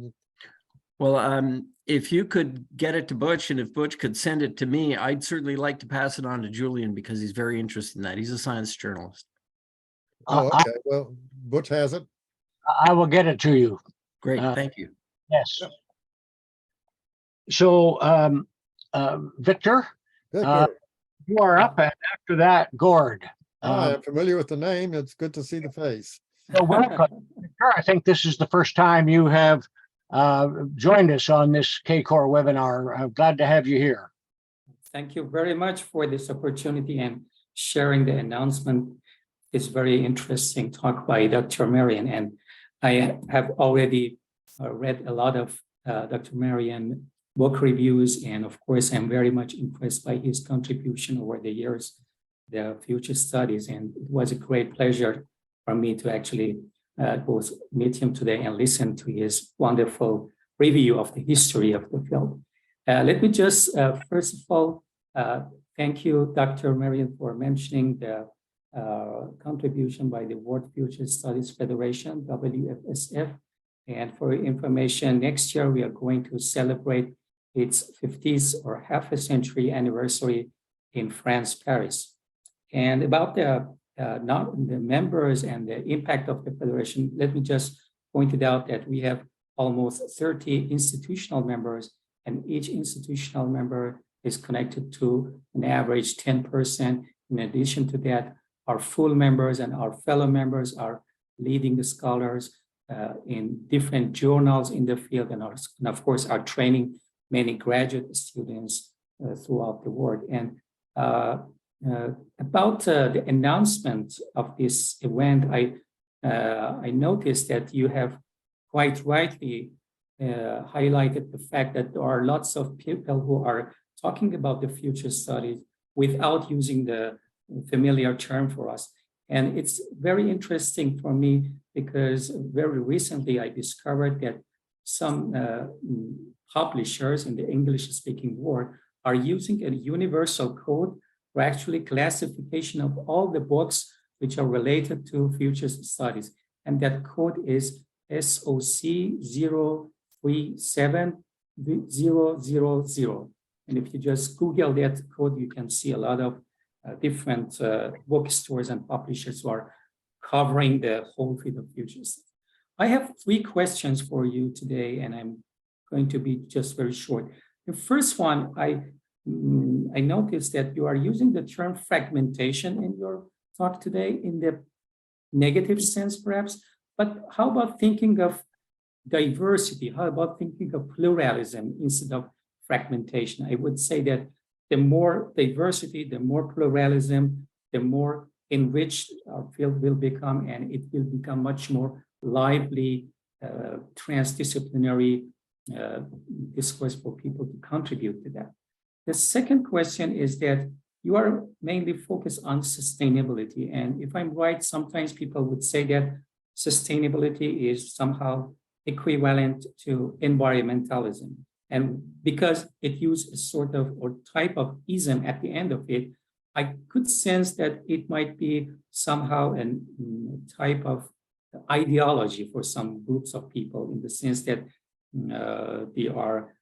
Well, if you could get it to Butch, and if Butch could send it to me, I'd certainly like to pass it on to Julian because he's very interested in that. He's a science journalist. Oh, okay. Well, Butch has it. I will get it to you. Great, thank you. Yes. So, Victor, you are up, and after that, Gord. I'm familiar with the name. It's good to see the face. So welcome, Victor. I think this is the first time you have joined us on this CACOR webinar. I'm glad to have you here. Thank you very much for this opportunity and sharing the announcement. It's very interesting talk by Dr. Marien, and I have already read a lot of Dr. Marien book reviews, and of course, I'm very much impressed by his contribution over the years, the future studies, and it was a great pleasure for me to actually both meet him today and listen to his wonderful review of the history of the field. Let me just, first of all, thank you, Dr. Marien, for mentioning the contribution by the World Future Studies Federation, WFSF. And for information, next year we are going to celebrate its 50th or half a century anniversary in France, Paris. And about the members and the impact of the Federation, let me just point it out that we have almost 30 institutional members, and each institutional member is connected to an average 10%. In addition to that, our full members and our fellow members are leading the scholars in different journals in the field, and of course are training many graduate students throughout the world. And about the announcement of this event, I noticed that you have quite rightly highlighted the fact that there are lots of people who are talking about the future studies without using the familiar term for us. And it's very interesting for me because very recently I discovered that some publishers in the English-speaking world are using a universal code for actually classification of all the books which are related to future studies. And that code is SOC 037000. And if you just Google that code, you can see a lot of different bookstores and publishers who are covering the whole field of futures. I have 3 questions for you today, and I'm going to be just very short. The first one, I noticed that you are using the term fragmentation in your talk today in the negative sense, perhaps, but how about thinking of diversity? How about thinking of pluralism instead of fragmentation. I would say that the more diversity, the more pluralism, the more enriched our field will become, and it will become much more lively, transdisciplinary discourse for people to contribute to that. The second question is that you are mainly focused on sustainability. And if I'm right, sometimes people would say that sustainability is somehow equivalent to environmentalism. And because it uses a sort of or type of ism at the end of it, I could sense that it might be somehow a type of ideology for some groups of people, in the sense that they are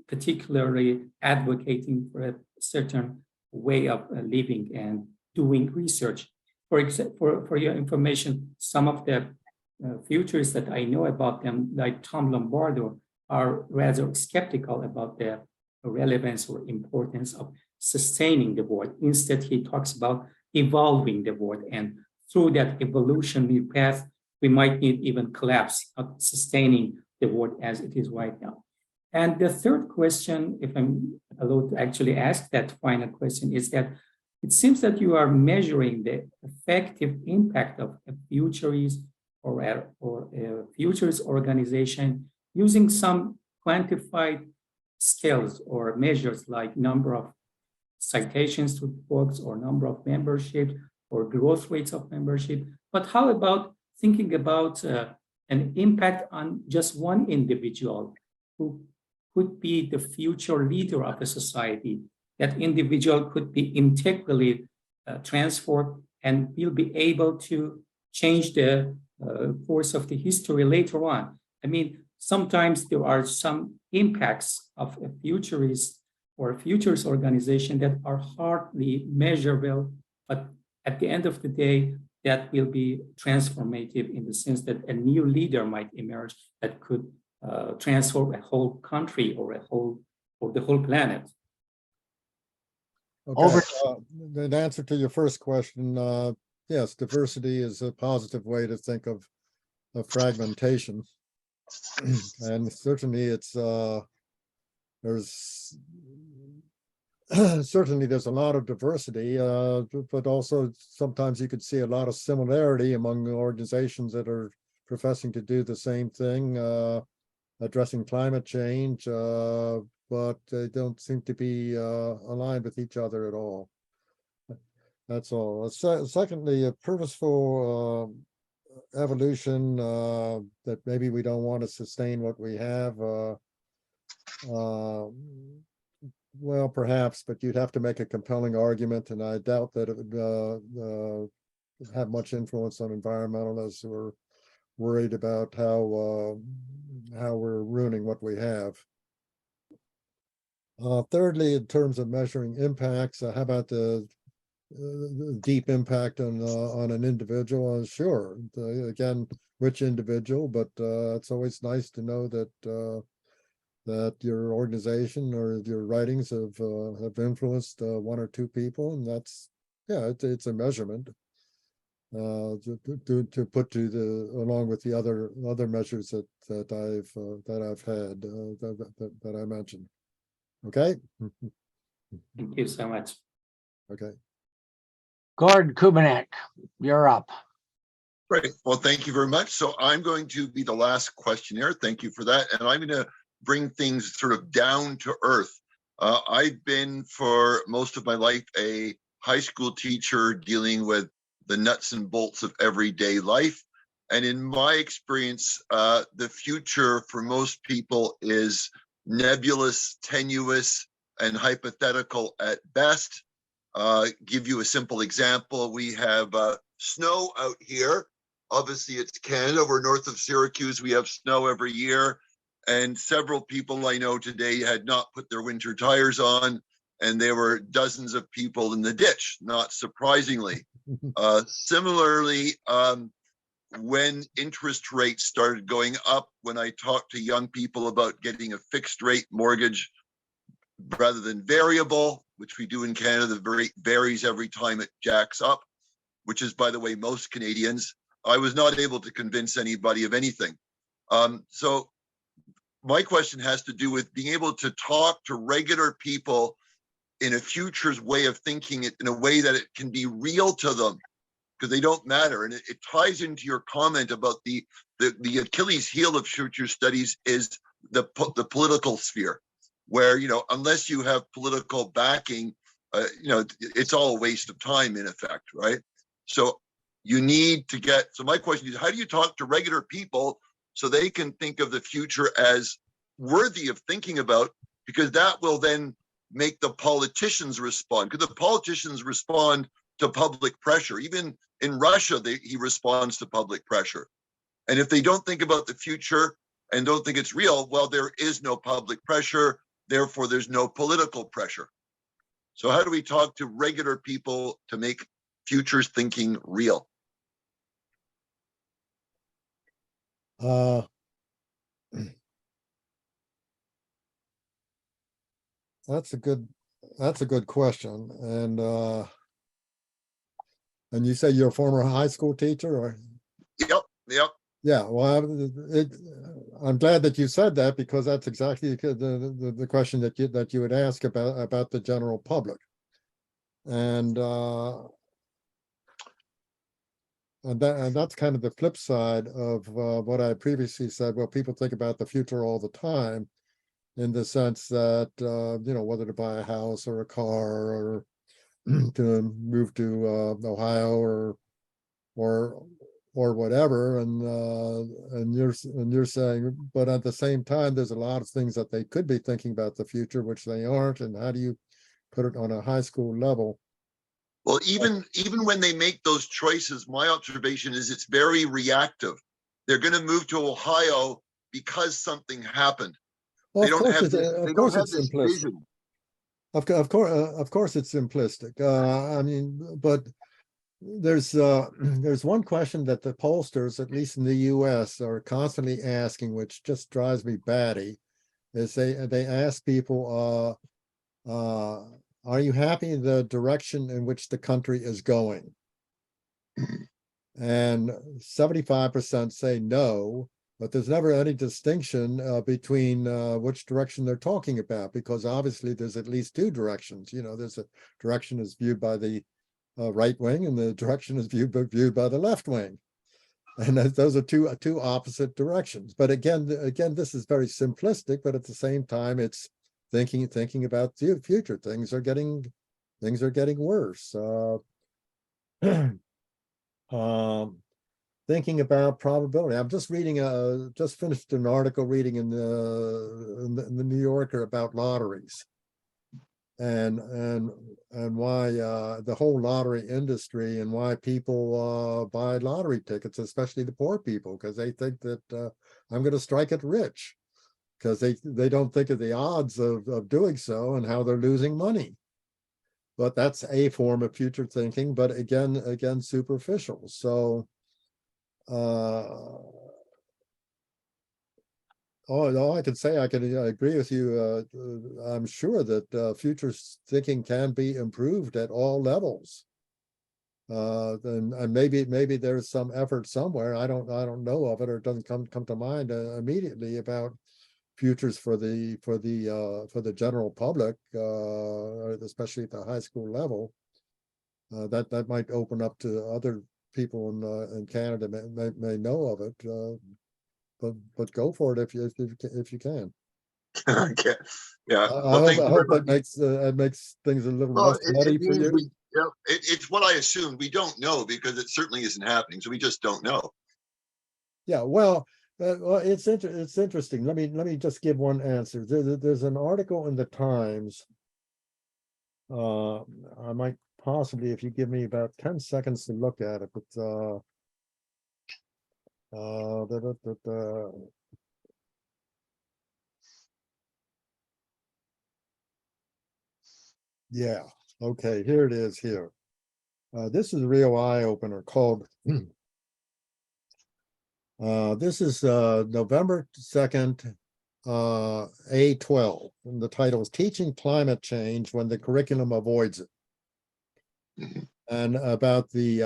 particularly advocating for a certain way of living and doing research. For example, for your information, some of the futurists that I know about them, like Tom Lombardo, are rather skeptical about the relevance or importance of sustaining the world. Instead, he talks about evolving the world, and through that evolutionary path, we might need even collapse of sustaining the world as it is right now. And the third question, if I'm allowed to actually ask that final question, is that it seems that you are measuring the effective impact of a futurist or a futurist organization using some quantified scales or measures like number of citations to books or number of membership or growth rates of membership. But how about thinking about an impact on just one individual who could be the future leader of a society? That individual could be integrally transformed and will be able to change the course of the history later on. I mean, sometimes there are some impacts of a futurist or a futurist organization that are hardly measurable, but at the end of the day, that will be transformative in the sense that a new leader might emerge that could transform a whole country or the whole planet. Okay, in answer to your first question, yes, diversity is a positive way to think of fragmentation. And certainly it's, there's a lot of diversity, but also sometimes you could see a lot of similarity among organizations that are professing to do the same thing, addressing climate change, but they don't seem to be aligned with each other at all. That's all. Secondly, a purposeful evolution that maybe we don't want to sustain what we have. Well, perhaps, but you'd have to make a compelling argument, and I doubt that it would have much influence on environmentalists who are worried about how we're ruining what we have. Thirdly, in terms of measuring impacts, how about the deep impact on an individual? Sure, again, which individual, but it's always nice to know that that your organization or your writings have influenced one or two people, and that's, yeah, it's a measurement to put to the along with the other measures that I've had that I mentioned. Okay. Thank you so much. Okay. Gord Kubanek, you're up. Great. Well, thank you very much. So I'm going to be the last questionnaire. Thank you for that. And I'm going to bring things sort of down to earth. I've been for most of my life a high school teacher dealing with the nuts and bolts of everyday life. And in my experience, the future for most people is nebulous, tenuous, and hypothetical at best. Give you a simple example. We have snow out here. Obviously, it's Canada. We're north of Syracuse. We have snow every year. And several people I know today had not put their winter tires on, and there were dozens of people in the ditch, not surprisingly. Similarly, when interest rates started going up, when I talked to young people about getting a fixed rate mortgage rather than variable, which we do in Canada, the rate varies every time it jacks up, which is, by the way, most Canadians, I was not able to convince anybody of anything. So my question has to do with being able to talk to regular people in a futures way of thinking it in a way that it can be real to them, because they don't matter. And it ties into your comment about the Achilles heel of future studies is the political sphere, where, you know, unless you have political backing, you know, it's all a waste of time in effect, right? So you need to get, so my question is, how do you talk to regular people so they can think of the future as worthy of thinking about, because that will then make the politicians respond, because the politicians respond to public pressure. Even in Russia, he responds to public pressure. And if they don't think about the future and don't think it's real, well, there is no public pressure, therefore there's no political pressure. So how do we talk to regular people to make futures thinking real? That's a good question. And you say you're a former high school teacher, or? Yep. Yeah, well, I'm glad that you said that, because that's exactly the question that you would ask about the general public. And that's kind of the flip side of what I previously said. Well, people think about the future all the time, in the sense that you know, whether to buy a house or a car, or to move to Ohio or whatever, and you're saying, but at the same time, there's a lot of things that they could be thinking about the future which they aren't, and how do you put it on a high school level? Well, even when they make those choices, my observation is it's very reactive. They're going to move to Ohio because something happened. Well, They don't have this vision. Of course, it's simplistic. I mean, but there's one question that the pollsters, at least in the U.S., are constantly asking, which just drives me batty. Is they ask people, are you happy in the direction in which the country is going? And 75% say no, but there's never any distinction between which direction they're talking about, because obviously there's at least two directions. You know, there's a direction is viewed by the right wing, and the direction is viewed by the left wing, and those are two opposite directions. But again, this is very simplistic, but at the same time, it's thinking about the future. Things are getting worse. Thinking about probability. I'm just reading just finished an article reading in the New Yorker about lotteries, and why the whole lottery industry, and why people buy lottery tickets, especially the poor people, because they think that I'm going to strike it rich, because they don't think of the odds of doing so and how they're losing money. But that's a form of future thinking, but again superficial. So all I can say, I agree with you. I'm sure that future thinking can be improved at all levels. And maybe there's some effort somewhere. I don't know of it, or it doesn't come to mind immediately, about futures for the general public, especially at the high school level. That might open up to other people in Canada may know of it. But go for it if you can. Okay. Yeah. I hope that makes things a little less muddy for you. It's what I assumed. We don't know, because it certainly isn't happening. So we just don't know. Yeah. Well, it's interesting. Let me just give one answer. There's an article in the Times. I might possibly, if you give me about 10 seconds to look at it, but yeah, okay, here it is here. This is a real eye-opener called this is November 2nd, A12, and the title is Teaching Climate Change When the Curriculum Avoids It. and about the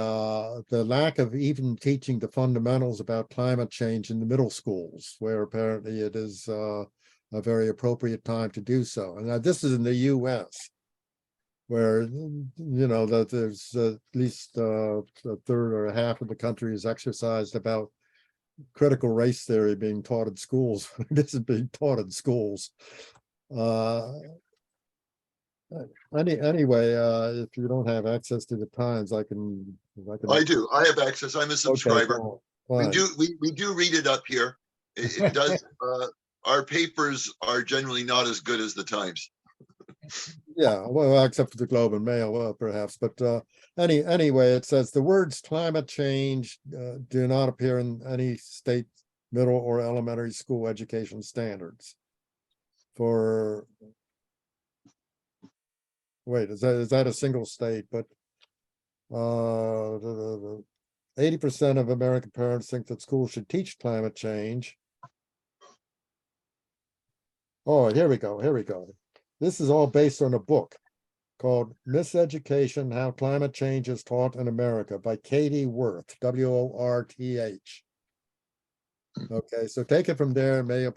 lack of even teaching the fundamentals about climate change in the middle schools, where apparently it is a very appropriate time to do so. And now this is in the U.S., where that there's at least a third or a half of the country is exercised about critical race theory being taught in schools. This is being taught in schools. Anyway, if you don't have access to the Times, I can. I do. I have access. I'm a subscriber. Okay, We do read it up here. It does. Our papers are generally not as good as the Times. Yeah, well, except for the Globe and Mail, perhaps. But anyway, it says the words climate change do not appear in any state middle or elementary school education standards. Wait, is that a single state? But 80% of American parents think that schools should teach climate change. Oh, here we go. This is all based on a book called Miseducation: How Climate Change is Taught in America by Katie Worth, W-O-R-T-H. Okay, so take it from there. It may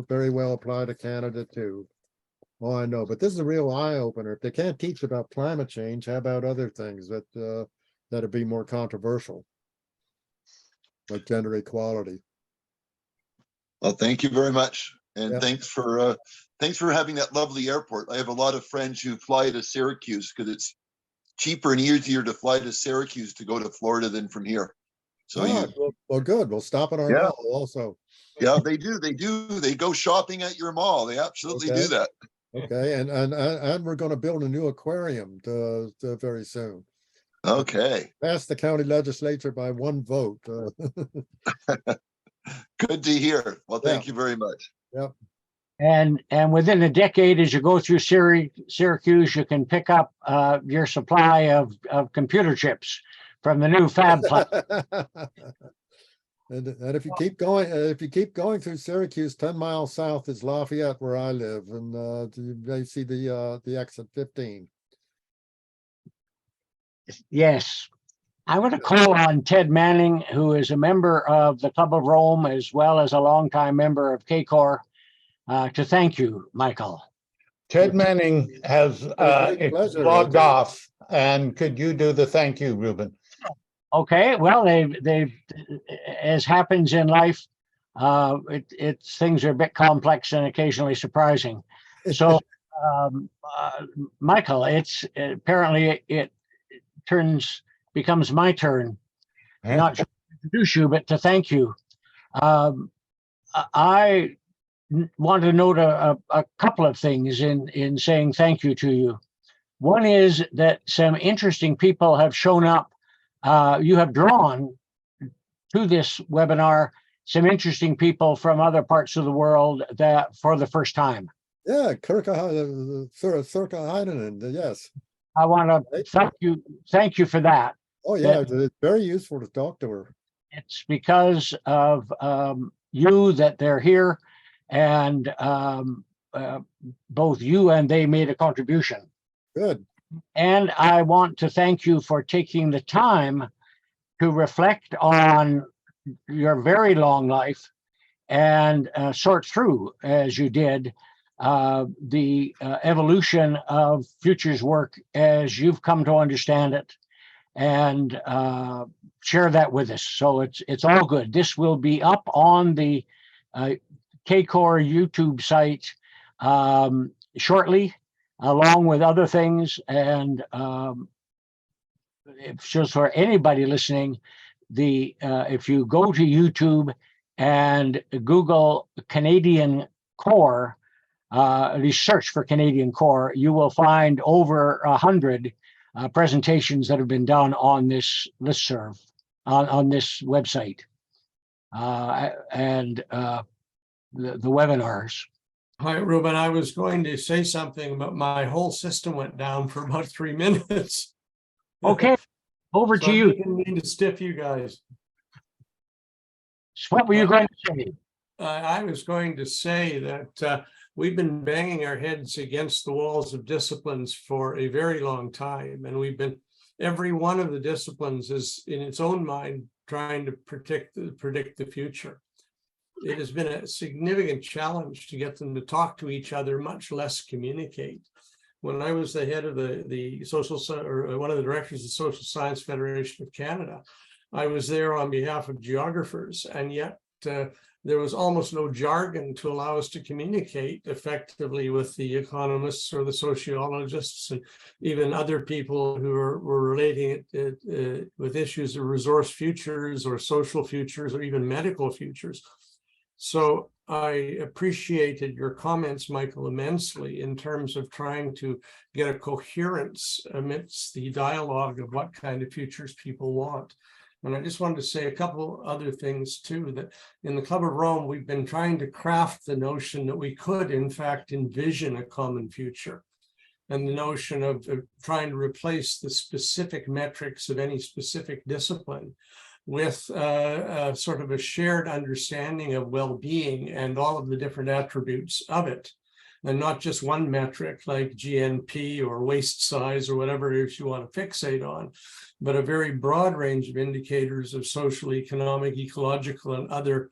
very well apply to Canada too. Oh, I know, but this is a real eye-opener. If they can't teach about climate change, how about other things that'd be more controversial, like gender equality? Well, thank you very much, and Yeah. thanks for having that lovely airport. I have a lot of friends who fly to Syracuse because it's cheaper and easier to fly to Syracuse to go to Florida than from here. So well, good. We'll stop at our Yeah. mall also. yeah, they do. They go shopping at your mall. They absolutely Okay. do that. Okay, and we're going to build a new aquarium very soon. Okay, Passed the county legislature by 1 vote. good to hear. Well, thank you very much. Yep. And within a decade, as you go through Syracuse, you can pick up your supply of computer chips from the new fab plant. And if you keep going through Syracuse, 10 miles south is Lafayette, where I live, and you may see the exit 15. Yes. I want to call on Ted Manning, who is a member of the Club of Rome, as well as a longtime member of CACOR, to thank you, Michael. Ted Manning has pleasure. logged off, and could you do the thank you, Ruben? Okay, well, they've as happens in life, things are a bit complex and occasionally surprising. So, Michael, it's apparently it becomes my turn, not just to introduce you, but to thank you. I want to note a couple of things in saying thank you to you. One is that some interesting people have shown up. You have drawn to this webinar some interesting people from other parts of the world that for the first time. Yeah, Circa Heinen, yes. I want to thank you for that. Oh yeah, it's very useful to talk to her. It's because of you that they're here, and both you and they made a contribution. Good. And I want to thank you for taking the time to reflect on your very long life and sort through, as you did, the evolution of futures work as you've come to understand it, and share that with us. So it's all good. This will be up on the CACOR YouTube site shortly, along with other things. And it's just for anybody listening, if you go to YouTube and Google Canadian Core, at least search for Canadian Core, you will find over 100 presentations that have been done on this listserv, on this website, and the webinars. Hi, Ruben. I was going to say something, but my whole system went down for about 3 minutes. Okay, over So to I you. didn't mean to stiff you guys. So what were you going to say? I was going to say that we've been banging our heads against the walls of disciplines for a very long time, and we've been every one of the disciplines is in its own mind trying to predict the future. It has been a significant challenge to get them to talk to each other, much less communicate. When I was the head of the social, or one of the directors of the Social Science Federation of Canada, I was there on behalf of geographers, and yet there was almost no jargon to allow us to communicate effectively with the economists or the sociologists and even other people who were relating it with issues of resource futures or social futures or even medical futures. So I appreciated your comments, Michael, immensely in terms of trying to get a coherence amidst the dialogue of what kind of futures people want. And I just wanted to say a couple other things too, that in the Club of Rome, we've been trying to craft the notion that we could, in fact, envision a common future. And the notion of trying to replace the specific metrics of any specific discipline with sort of a shared understanding of well-being and all of the different attributes of it. And not just one metric like GNP or waist size or whatever it is you want to fixate on, but a very broad range of indicators of social, economic, ecological, and other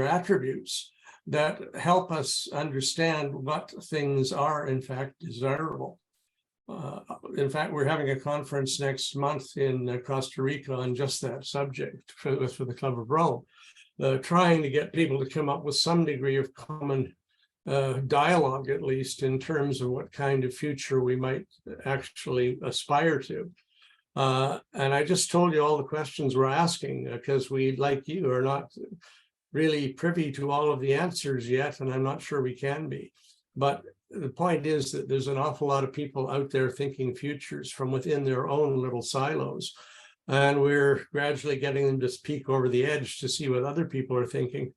attributes that help us understand what things are in fact desirable. In fact, we're having a conference next month in Costa Rica on just that subject for the Club of Rome, trying to get people to come up with some degree of common dialogue, at least in terms of what kind of future we might actually aspire to. And I just told you all the questions we're asking because we, like you, are not really privy to all of the answers yet, and I'm not sure we can be. But the point is that there's an awful lot of people out there thinking futures from within their own little silos. And we're gradually getting them to peek over the edge to see what other people are thinking.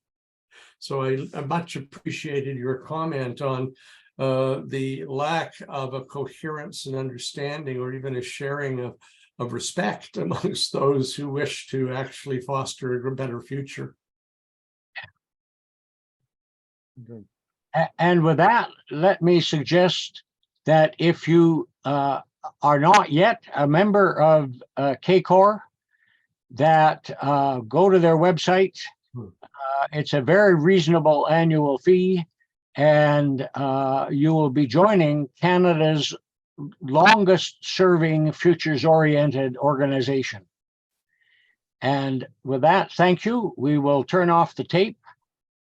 So I much appreciated your comment on the lack of a coherence and understanding, or even a sharing of respect amongst those who wish to actually foster a better future. Good. And with that, let me suggest that if you are not yet a member of CACOR, that go to their website. It's a very reasonable annual fee, and you will be joining Canada's longest serving futures-oriented organization. And with that, thank you. We will turn off the tape